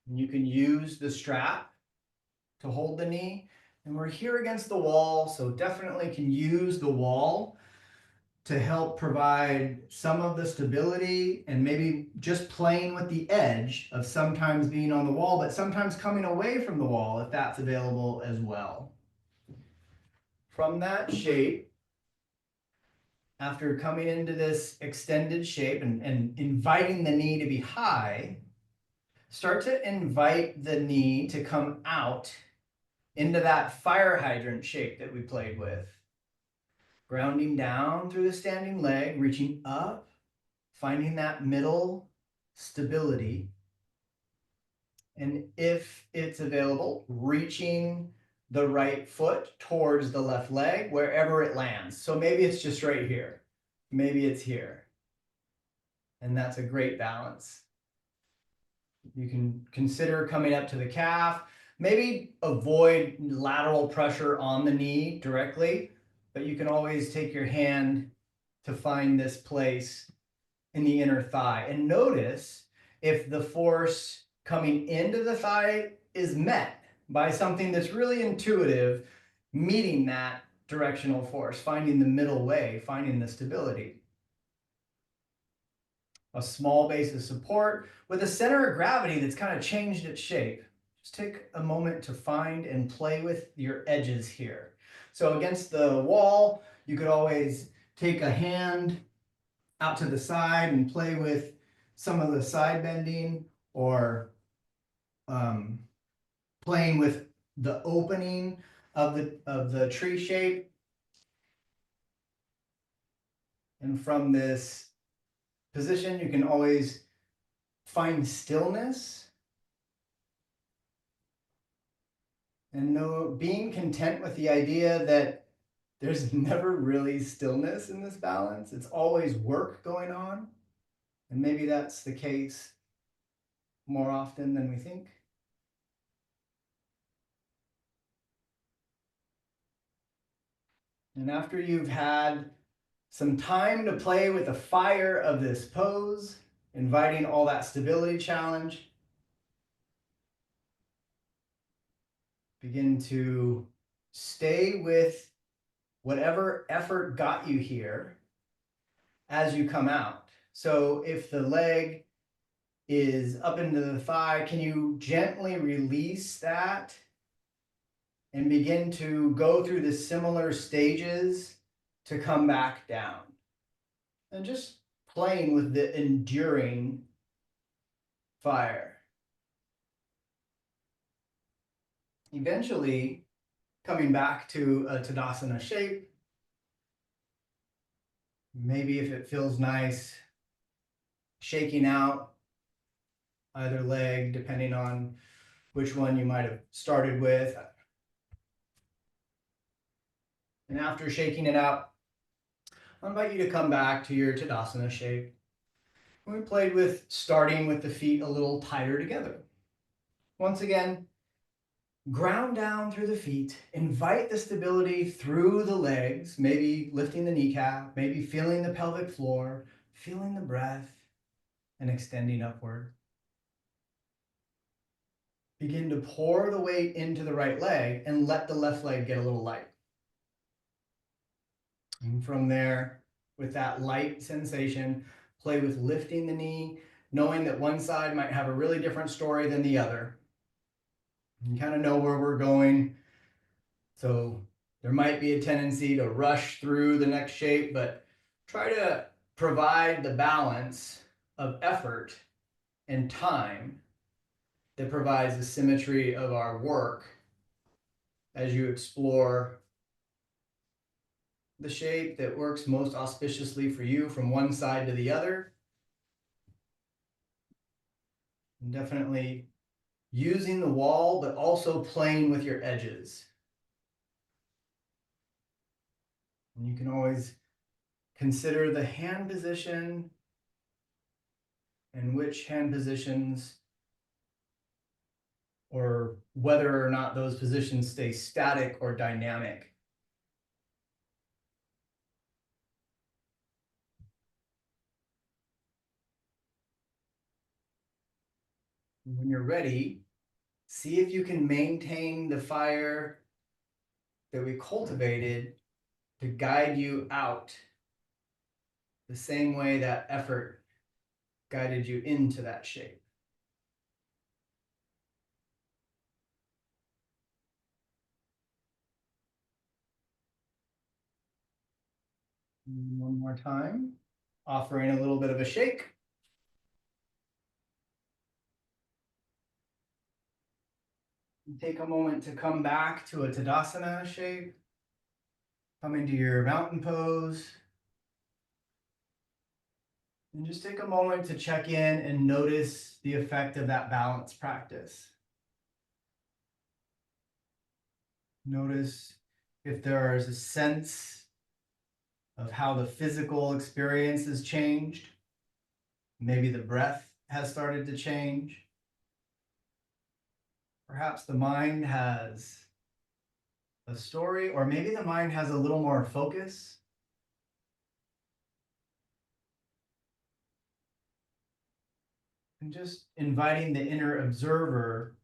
and you can use the strap to hold the knee. And we're here against the wall, so definitely can use the wall to help provide some of the stability and maybe just playing with the edge of sometimes being on the wall, but sometimes coming away from the wall if that's available as well. From that shape, after coming into this extended shape and inviting the knee to be high, start to invite the knee to come out into that fire hydrant shape that we played with. Grounding down through the standing leg, reaching up, finding that middle stability. And if it's available, reaching the right foot towards the left leg, wherever it lands. So maybe it's just right here. Maybe it's here. And that's a great balance. You can consider coming up to the calf. Maybe avoid lateral pressure on the knee directly, but you can always take your hand to find this place in the inner thigh. And notice if the force coming into the thigh is met by something that's really intuitive, meeting that directional force, finding the middle way, finding the stability. A small base of support with a center of gravity that's kind of changed its shape. Just take a moment to find and play with your edges here. So against the wall, you could always take a hand out to the side and play with some of the side bending, or playing with the opening of the tree shape. And from this position, you can always find stillness and being content with the idea that there's never really stillness in this balance. It's always work going on. And maybe that's the case more often than we think. And after you've had some time to play with the fire of this pose, inviting all that stability challenge, begin to stay with whatever effort got you here as you come out. So if the leg is up into the thigh, can you gently release that and begin to go through the similar stages to come back down? And just playing with the enduring fire. Eventually, coming back to a Tadasana shape. Maybe if it feels nice, shaking out either leg, depending on which one you might have started with. And after shaking it out, I invite you to come back to your Tadasana shape. We played with starting with the feet a little tighter together. Once again, ground down through the feet, invite the stability through the legs, maybe lifting the kneecap, maybe feeling the pelvic floor, feeling the breath, and extending upward. Begin to pour the weight into the right leg and let the left leg get a little light. And from there, with that light sensation, play with lifting the knee, knowing that one side might have a really different story than the other. You kind of know where we're going. So there might be a tendency to rush through the next shape, but try to provide the balance of effort and time that provides the symmetry of our work as you explore the shape that works most auspiciously for you from one side to the other. And definitely using the wall, but also playing with your edges. And you can always consider the hand position and which hand positions, or whether or not those positions stay static or dynamic. When you're ready, see if you can maintain the fire that we cultivated to guide you out the same way that effort guided you into that shape. One more time, offering a little bit of a shake. Take a moment to come back to a Tadasana shape. Come into your mountain pose. And just take a moment to check in and notice the effect of that balance practice. Notice if there is a sense of how the physical experience has changed. Maybe the breath has started to change. Perhaps the mind has a story, or maybe the mind has a little more focus. And just inviting the inner observer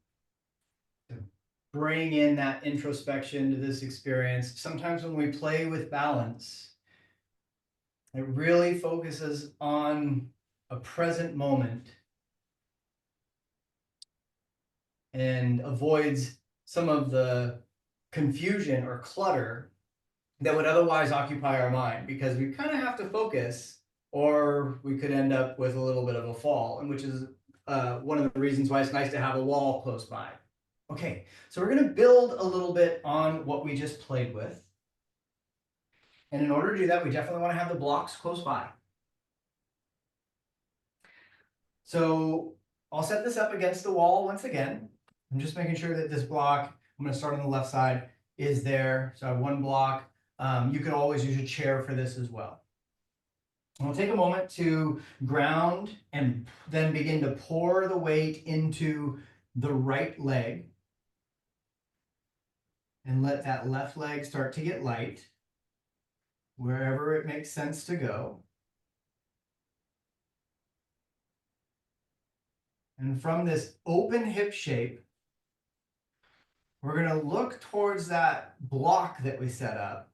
to bring in that introspection to this experience. Sometimes when we play with balance, it really focuses on a present moment and avoids some of the confusion or clutter that would otherwise occupy our mind, because we kind of have to focus or we could end up with a little bit of a fall, and which is one of the reasons why it's nice to have a wall close by. Okay, so we're going to build a little bit on what we just played with. And in order to do that, we definitely want to have the blocks close by. So I'll set this up against the wall once again. I'm just making sure that this block, I'm going to start on the left side, is there. So I have one block. You could always use a chair for this as well. And we'll take a moment to ground and then begin to pour the weight into the right leg. And let that left leg start to get light wherever it makes sense to go. And from this open hip shape, we're going to look towards that block that we set up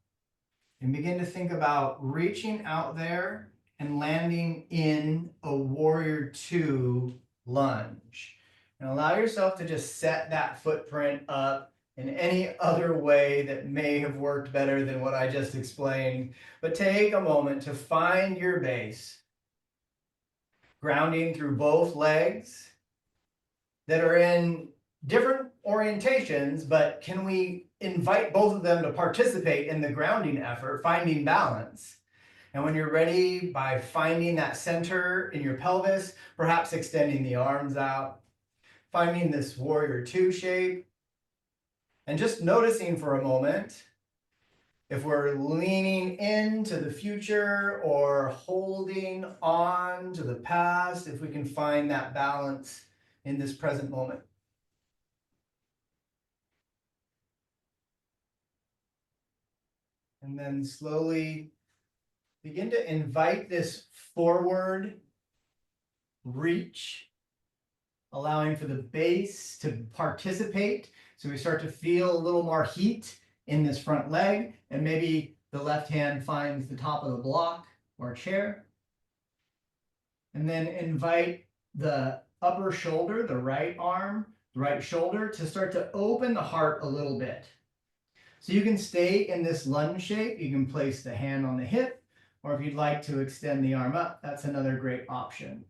and begin to think about reaching out there and landing in a warrior two lunge. And allow yourself to just set that footprint up in any other way that may have worked better than what I just explained. But take a moment to find your base, grounding through both legs that are in different orientations, but can we invite both of them to participate in the grounding effort, finding balance? And when you're ready, by finding that center in your pelvis, perhaps extending the arms out, finding this warrior two shape, and just noticing for a moment if we're leaning into the future or holding on to the past, if we can find that balance in this present moment. And then slowly begin to invite this forward reach, allowing for the base to participate. So we start to feel a little more heat in this front leg, and maybe the left hand finds the top of the block or chair. And then invite the upper shoulder, the right arm, the right shoulder, to start to open the heart a little bit. So you can stay in this lunge shape. You can place the hand on the hip, or if you'd like to extend the arm up, that's another great option.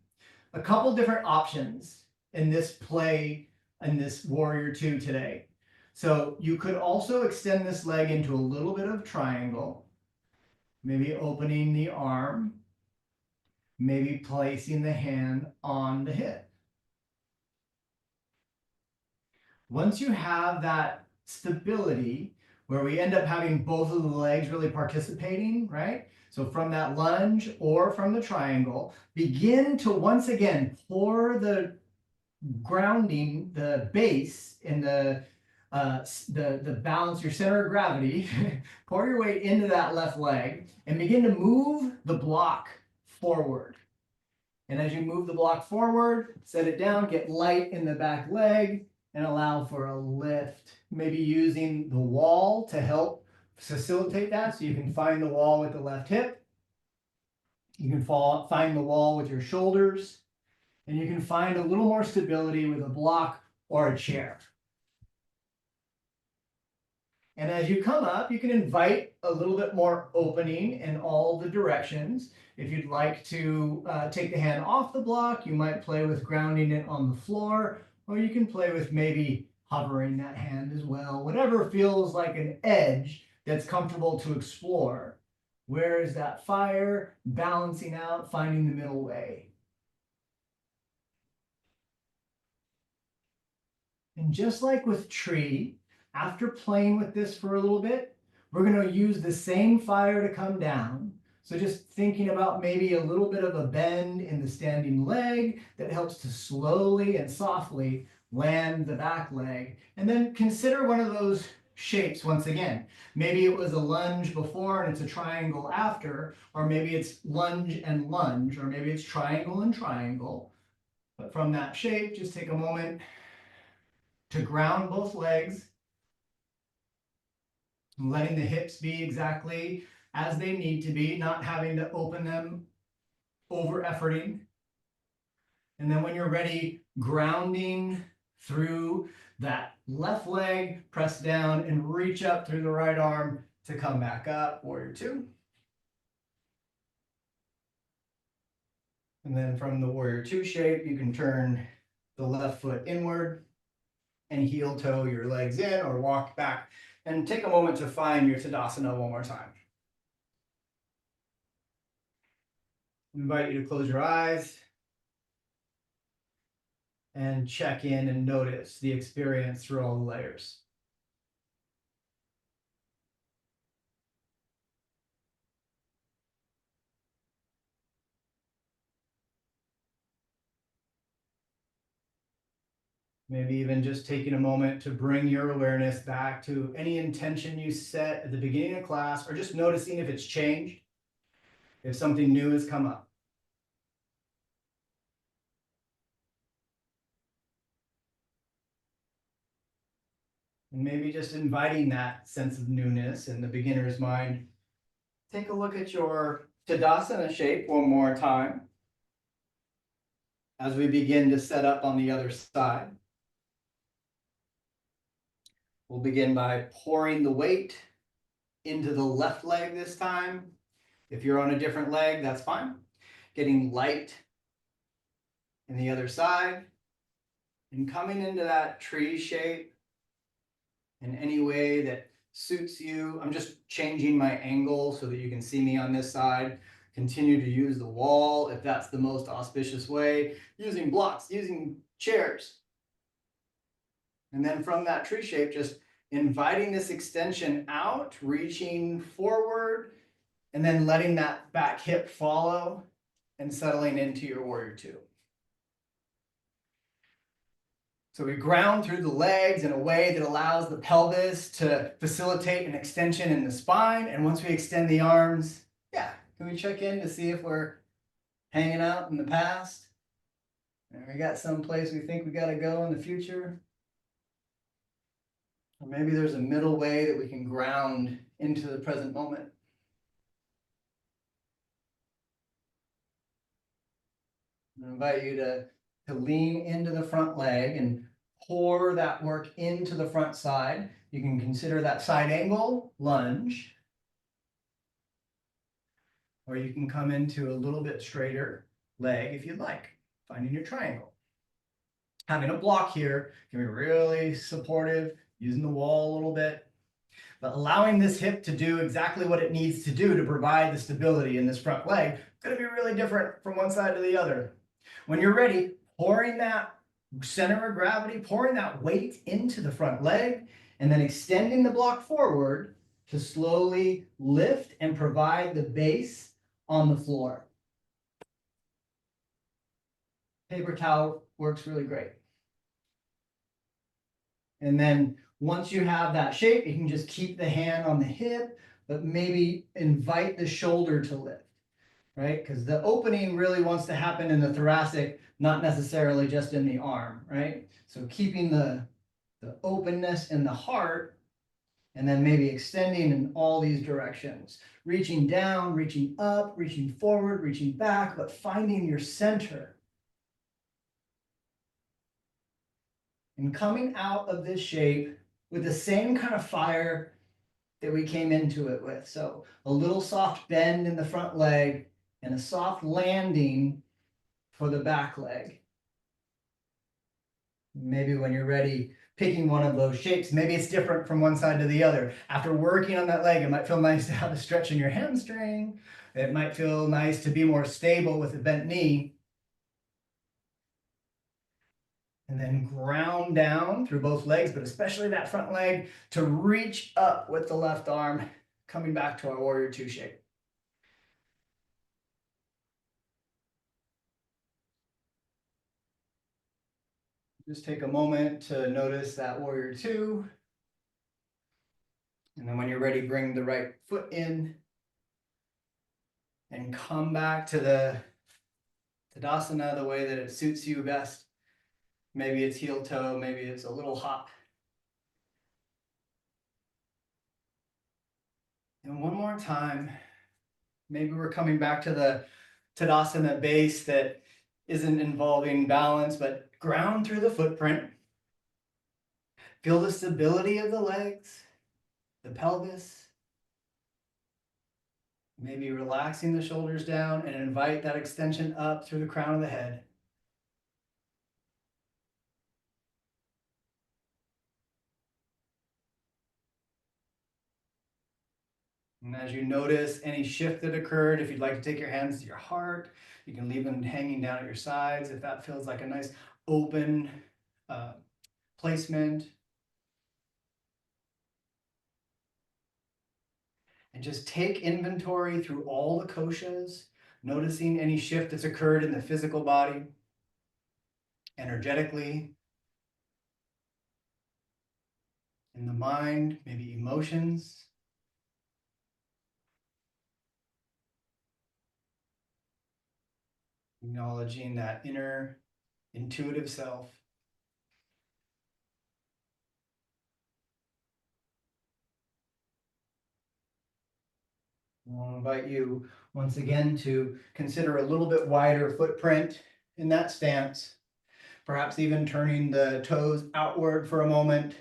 A couple different options in this play, in this warrior two today. So you could also extend this leg into a little bit of triangle, maybe opening the arm, maybe placing the hand on the hip. Once you have that stability, where we end up having both of the legs really participating, right? So from that lunge or from the triangle, begin to once again pour the grounding, the base in the balance, your center of gravity, pour your weight into that left leg and begin to move the block forward. And as you move the block forward, set it down, get light in the back leg, and allow for a lift. Maybe using the wall to help facilitate that. So you can find the wall with the left hip. You can find the wall with your shoulders. And you can find a little more stability with a block or a chair. And as you come up, you can invite a little bit more opening in all the directions. If you'd like to take the hand off the block, you might play with grounding it on the floor, or you can play with maybe hovering that hand as well. Whatever feels like an edge that's comfortable to explore. Where is that fire? Balancing out, finding the middle way. And just like with tree, after playing with this for a little bit, we're going to use the same fire to come down. So just thinking about maybe a little bit of a bend in the standing leg that helps to slowly and softly land the back leg. And then consider one of those shapes once again. Maybe it was a lunge before and it's a triangle after, or maybe it's lunge and lunge, or maybe it's triangle and triangle. But from that shape, just take a moment to ground both legs, letting the hips be exactly as they need to be, not having to open them, over efforting. And then when you're ready, grounding through that left leg, press down and reach up through the right arm to come back up, warrior two. And then from the warrior two shape, you can turn the left foot inward and heel toe your legs in or walk back. And take a moment to find your Tadasana one more time. I invite you to close your eyes and check in and notice the experience through all the layers. Maybe even just taking a moment to bring your awareness back to any intention you set at the beginning of class, or just noticing if it's changed, if something new has come up. And maybe just inviting that sense of newness in the beginner's mind. Take a look at your Tadasana shape one more time as we begin to set up on the other side. We'll begin by pouring the weight into the left leg this time. If you're on a different leg, that's fine. Getting light in the other side and coming into that tree shape in any way that suits you. I'm just changing my angle so that you can see me on this side. Continue to use the wall if that's the most auspicious way. Using blocks, using chairs. And then from that tree shape, just inviting this extension out, reaching forward, and then letting that back hip follow and settling into your warrior two. So we ground through the legs in a way that allows the pelvis to facilitate an extension in the spine. And once we extend the arms, can we check in to see if we're hanging out in the past? And we got some place we think we got to go in the future. Or maybe there's a middle way that we can ground into the present moment. I invite you to lean into the front leg and pour that work into the front side. You can consider that side angle, lunge. Or you can come into a little bit straighter leg if you'd like, finding your triangle. Having a block here can be really supportive, using the wall a little bit, but allowing this hip to do exactly what it needs to do to provide the stability in this front leg is going to be really different from one side to the other. When you're ready, pouring that center of gravity, pouring that weight into the front leg, and then extending the block forward to slowly lift and provide the base on the floor. Paper towel works really great. And then once you have that shape, you can just keep the hand on the hip, but maybe invite the shoulder to lift, right? Because the opening really wants to happen in the thoracic, not necessarily just in the arm, right? So keeping the openness in the heart, and then maybe extending in all these directions, reaching down, reaching up, reaching forward, reaching back, but finding your center. And coming out of this shape with the same kind of fire that we came into it with. So a little soft bend in the front leg and a soft landing for the back leg. Maybe when you're ready, picking one of those shapes, maybe it's different from one side to the other. After working on that leg, it might feel nice to have a stretch in your hamstring. It might feel nice to be more stable with a bent knee. And then ground down through both legs, but especially that front leg, to reach up with the left arm, coming back to our warrior two shape. Just take a moment to notice that warrior two. And then when you're ready, bring the right foot in and come back to the Tadasana the way that it suits you best. Maybe it's heel toe, maybe it's a little hop. And one more time, maybe we're coming back to the Tadasana base that isn't involving balance, but ground through the footprint. Feel the stability of the legs, the pelvis. Maybe relaxing the shoulders down and invite that extension up through the crown of the head. And as you notice any shift that occurred, if you'd like to take your hands to your heart, you can leave them hanging down at your sides if that feels like a nice open placement. And just take inventory through all the koshas, noticing any shift that's occurred in the physical body, energetically, in the mind, maybe emotions. Acknowledging that inner intuitive self. I'll invite you once again to consider a little bit wider footprint in that stance, perhaps even turning the toes outward for a moment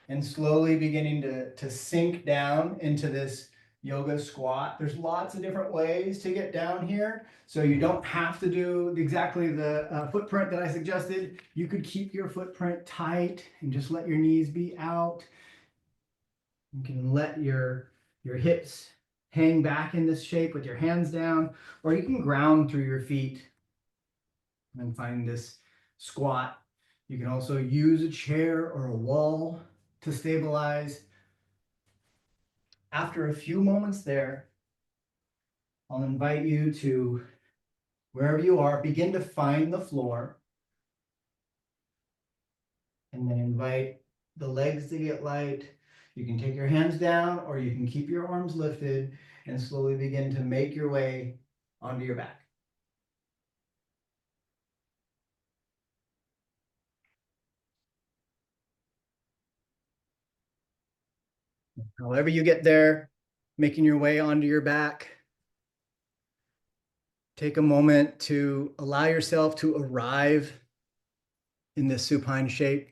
and slowly beginning to sink down into this yoga squat. There's lots of different ways to get down here, so you don't have to do exactly the footprint that I suggested. You could keep your footprint tight and just let your knees be out. You can let your hips hang back in this shape with your hands down, or you can ground through your feet and find this squat. You can also use a chair or a wall to stabilize. After a few moments there, I'll invite you to, wherever you are, begin to find the floor, and then invite the legs to get light. You can take your hands down, or you can keep your arms lifted and slowly begin to make your way onto your back. However you get there, making your way onto your back, take a moment to allow yourself to arrive in this supine shape.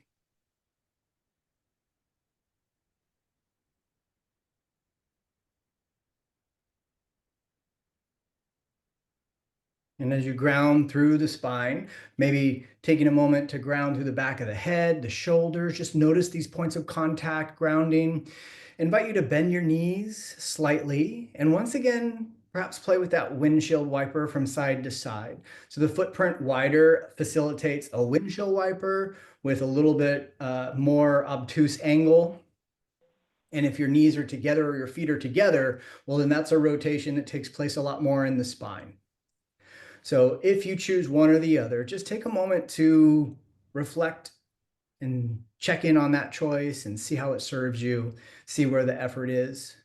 And as you ground through the spine, maybe taking a moment to ground through the back of the head, the shoulders, just notice these points of contact, grounding. Invite you to bend your knees slightly. And once again, Perhaps play with that windshield wiper from side to side. So the footprint wider facilitates a windshield wiper with a little bit more obtuse angle. And if your knees are together or your feet are together, well, then that's a rotation that takes place a lot more in the spine. So if you choose one or the other, just take a moment to reflect and check in on that choice and see how it serves you, see where the effort is,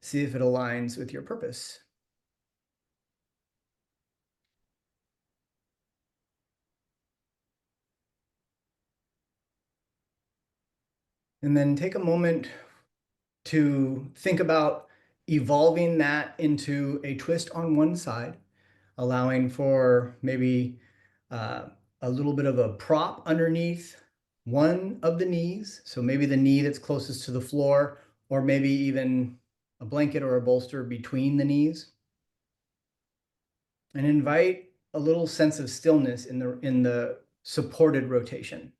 see if it aligns with your purpose. And then take a moment to think about evolving that into a twist on one side, allowing for maybe a little bit of a prop underneath one of the knees. So maybe the knee that's closest to the floor, or maybe even a blanket or a bolster between the knees. And invite a little sense of stillness in the supported rotation.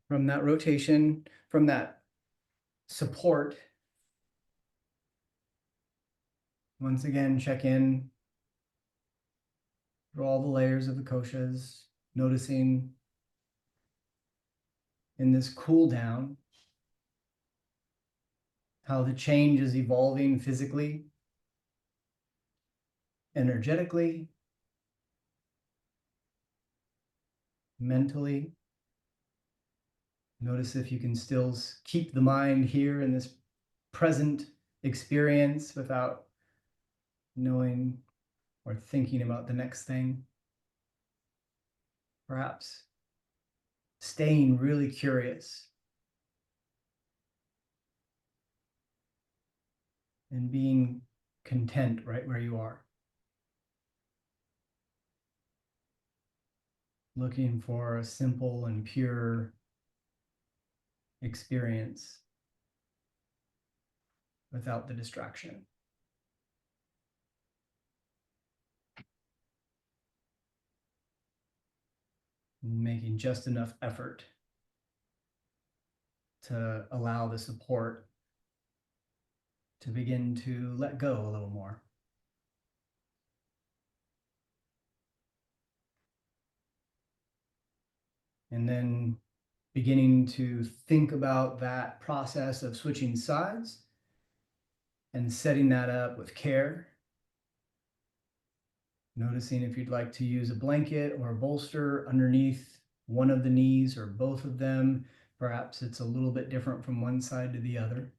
From that rotation, from that support, once again, check in through all the layers of the koshas, noticing in this cool down how the change is evolving physically, energetically, mentally. Notice if you can still keep the mind here in this present experience without knowing or thinking about the next thing. Perhaps staying really curious and being content right where you are. Looking for a simple and pure experience without the distraction. Making just enough effort to allow the support to begin to let go a little more. And then beginning to think about that process of switching sides and setting that up with care. Noticing if you'd like to use a blanket or a bolster underneath one of the knees or both of them. Perhaps it's a little bit different from one side to the other.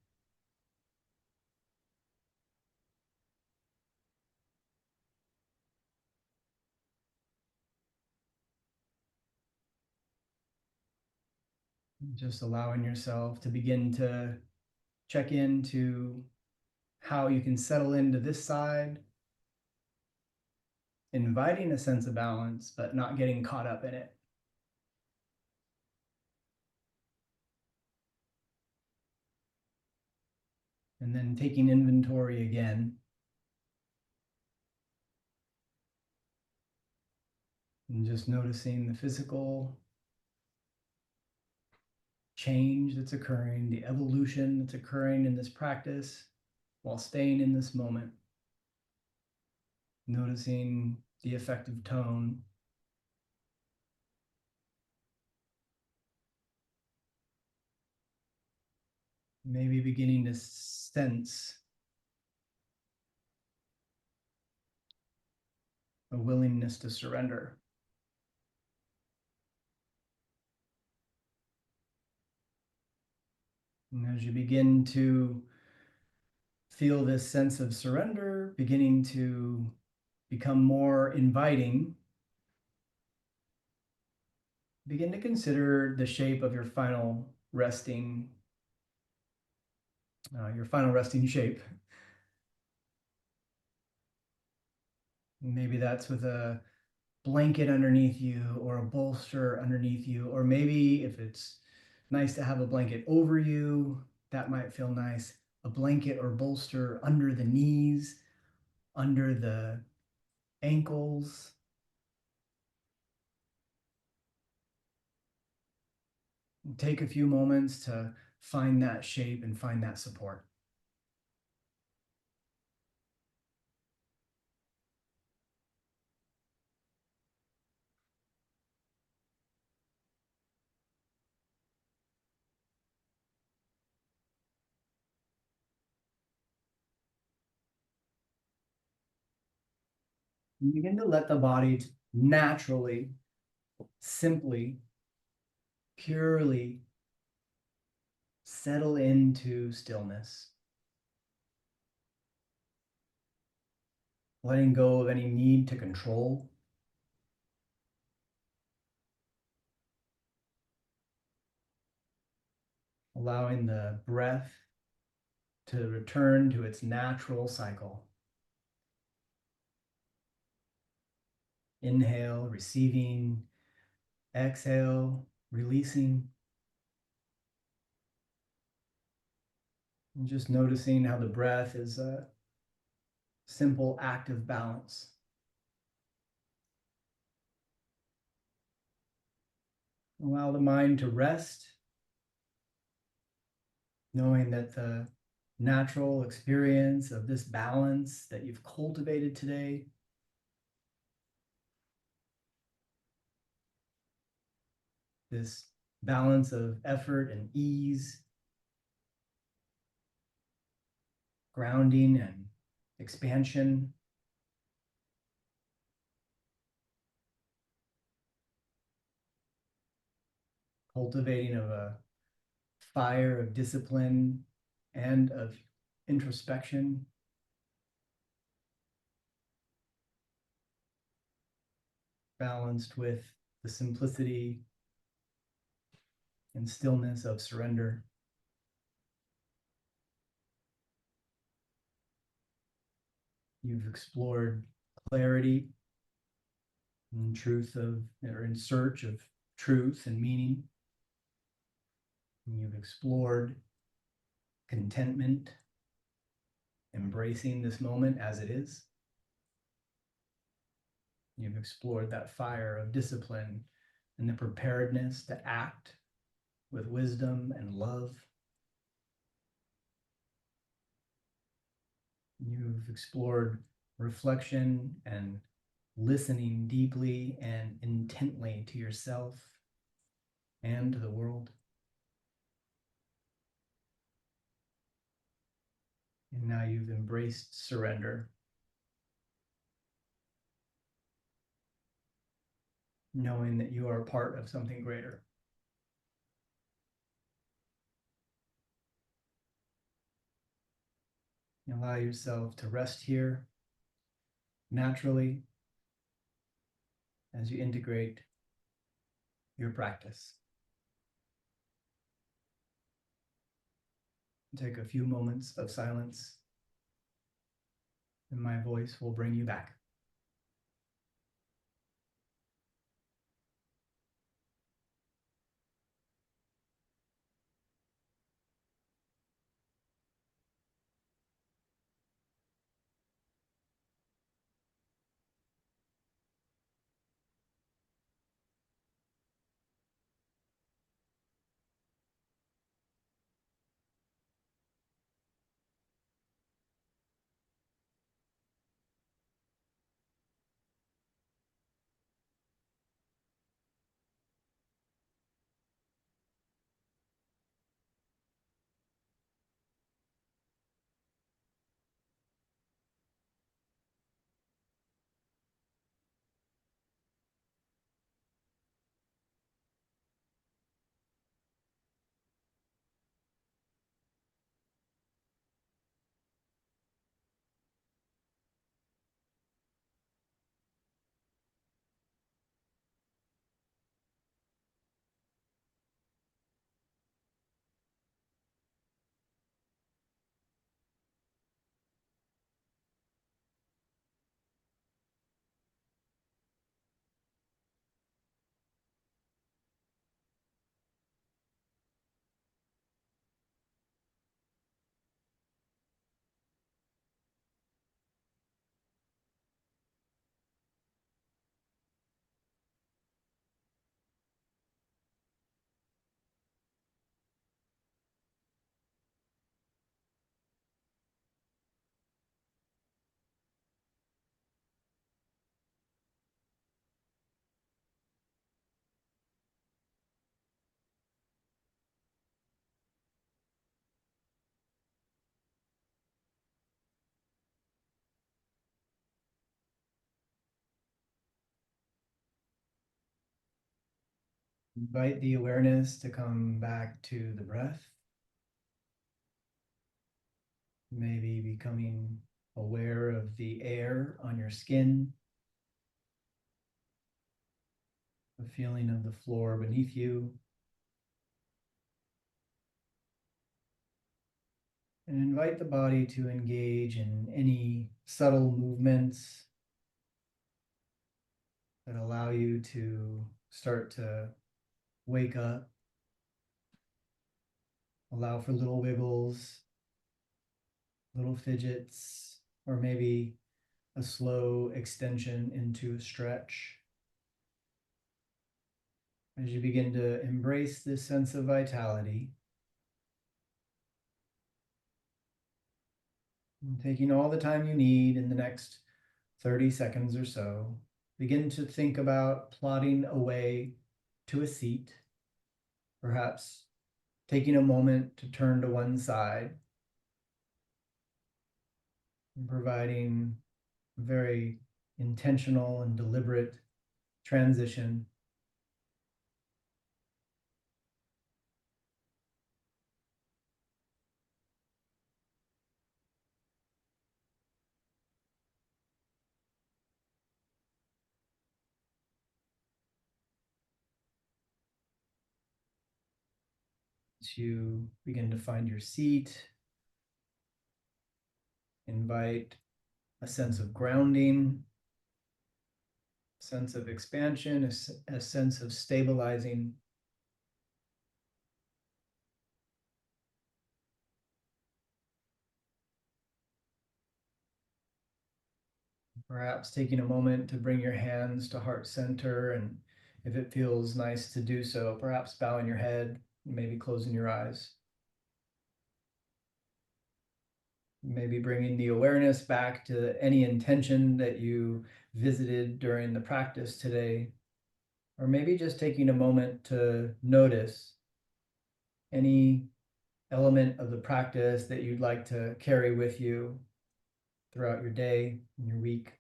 Just allowing yourself to begin to check into how you can settle into this side, inviting a sense of balance, but not getting caught up in it. And then taking inventory again. And just noticing the physical change that's occurring, the evolution that's occurring in this practice while staying in this moment. Noticing the effective tone. Maybe beginning to sense a willingness to surrender. And as you begin to feel this sense of surrender, beginning to become more inviting, begin to consider the shape of your final resting shape. Maybe that's with a blanket underneath you or a bolster underneath you, or maybe if it's Nice to have a blanket over you. That might feel nice. A blanket or bolster under the knees, under the ankles. Take a few moments to find that shape and find that support. You begin to let the body naturally, simply, purely settle into stillness, letting go of any need to control, allowing the breath to return to its natural cycle. Inhale, receiving, exhale, releasing. And just noticing how the breath is a simple act of balance. Allow the mind to rest, knowing that the natural experience of this balance that you've cultivated today this balance of effort and ease, grounding and expansion, cultivating of a fire of discipline and of introspection, balanced with the simplicity and stillness of surrender. You've explored clarity and truth of, or in search of truth and meaning. And you've explored contentment, embracing this moment as it is. You've explored that fire of discipline and the preparedness to act with wisdom and love. You've explored reflection and listening deeply and intently to yourself and to the world. And now you've embraced surrender, knowing that you are part of something greater. Allow yourself to rest here naturally as you integrate your practice. Take a few moments of silence, and my voice will bring you back. Invite the awareness to come back to the breath. Maybe becoming aware of the air on your skin, the feeling of the floor beneath you. And invite the body to engage in any subtle movements that allow you to start to wake up. Allow for little wiggles, little fidgets, or maybe a slow extension into a stretch. As you begin to embrace this sense of vitality, and taking all the time you need in the next 30 seconds or so, begin to think about plotting a way to a seat, perhaps taking a moment to turn to one side, and providing a very intentional and deliberate transition. As you begin to find your seat, invite a sense of grounding, a sense of expansion, a sense of stabilizing. Perhaps taking a moment to bring your hands to heart center, and if it feels nice to do so, perhaps bowing your head, maybe closing your eyes. Maybe bringing the awareness back to any intention that you visited during the practice today, or maybe just taking a moment to notice any element of the practice that you'd like to carry with you throughout your day and your week.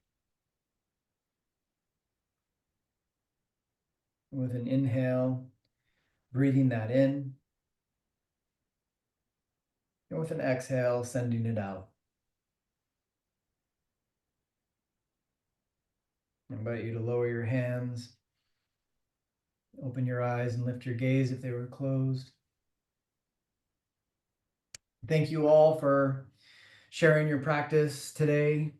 With an inhale, breathing that in, and with an exhale, sending it out. I invite you to lower your hands, open your eyes, and lift your gaze if they were closed. Thank you all for sharing your practice today.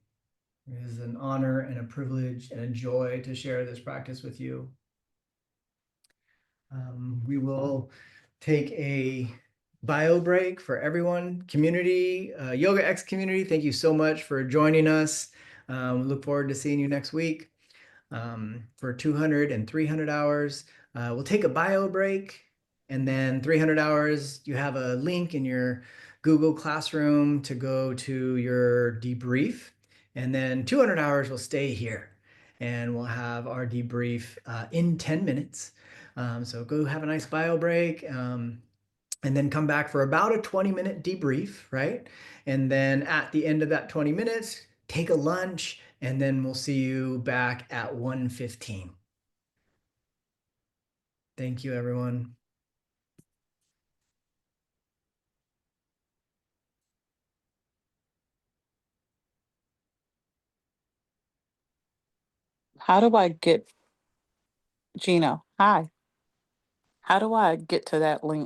It is an honor and a privilege and a joy to share this practice with you. We will take a bio break for everyone. Community, Yoga X community, thank you so much for joining us. We look forward to seeing you next week for 200 and 300 hours. We'll take a bio break, and then 300 hours, you have a link in your Google Classroom to go to your debrief. And then 200 hours will stay here, and we'll have our debrief in 10 minutes. So go have a nice bio break, and then come back for about a 20-minute debrief, right? And then at the end of that 20 minutes, take a lunch, and then we'll see you back at 1:15. Thank you, everyone. How do I get, Gino, hi. How do I get to that link?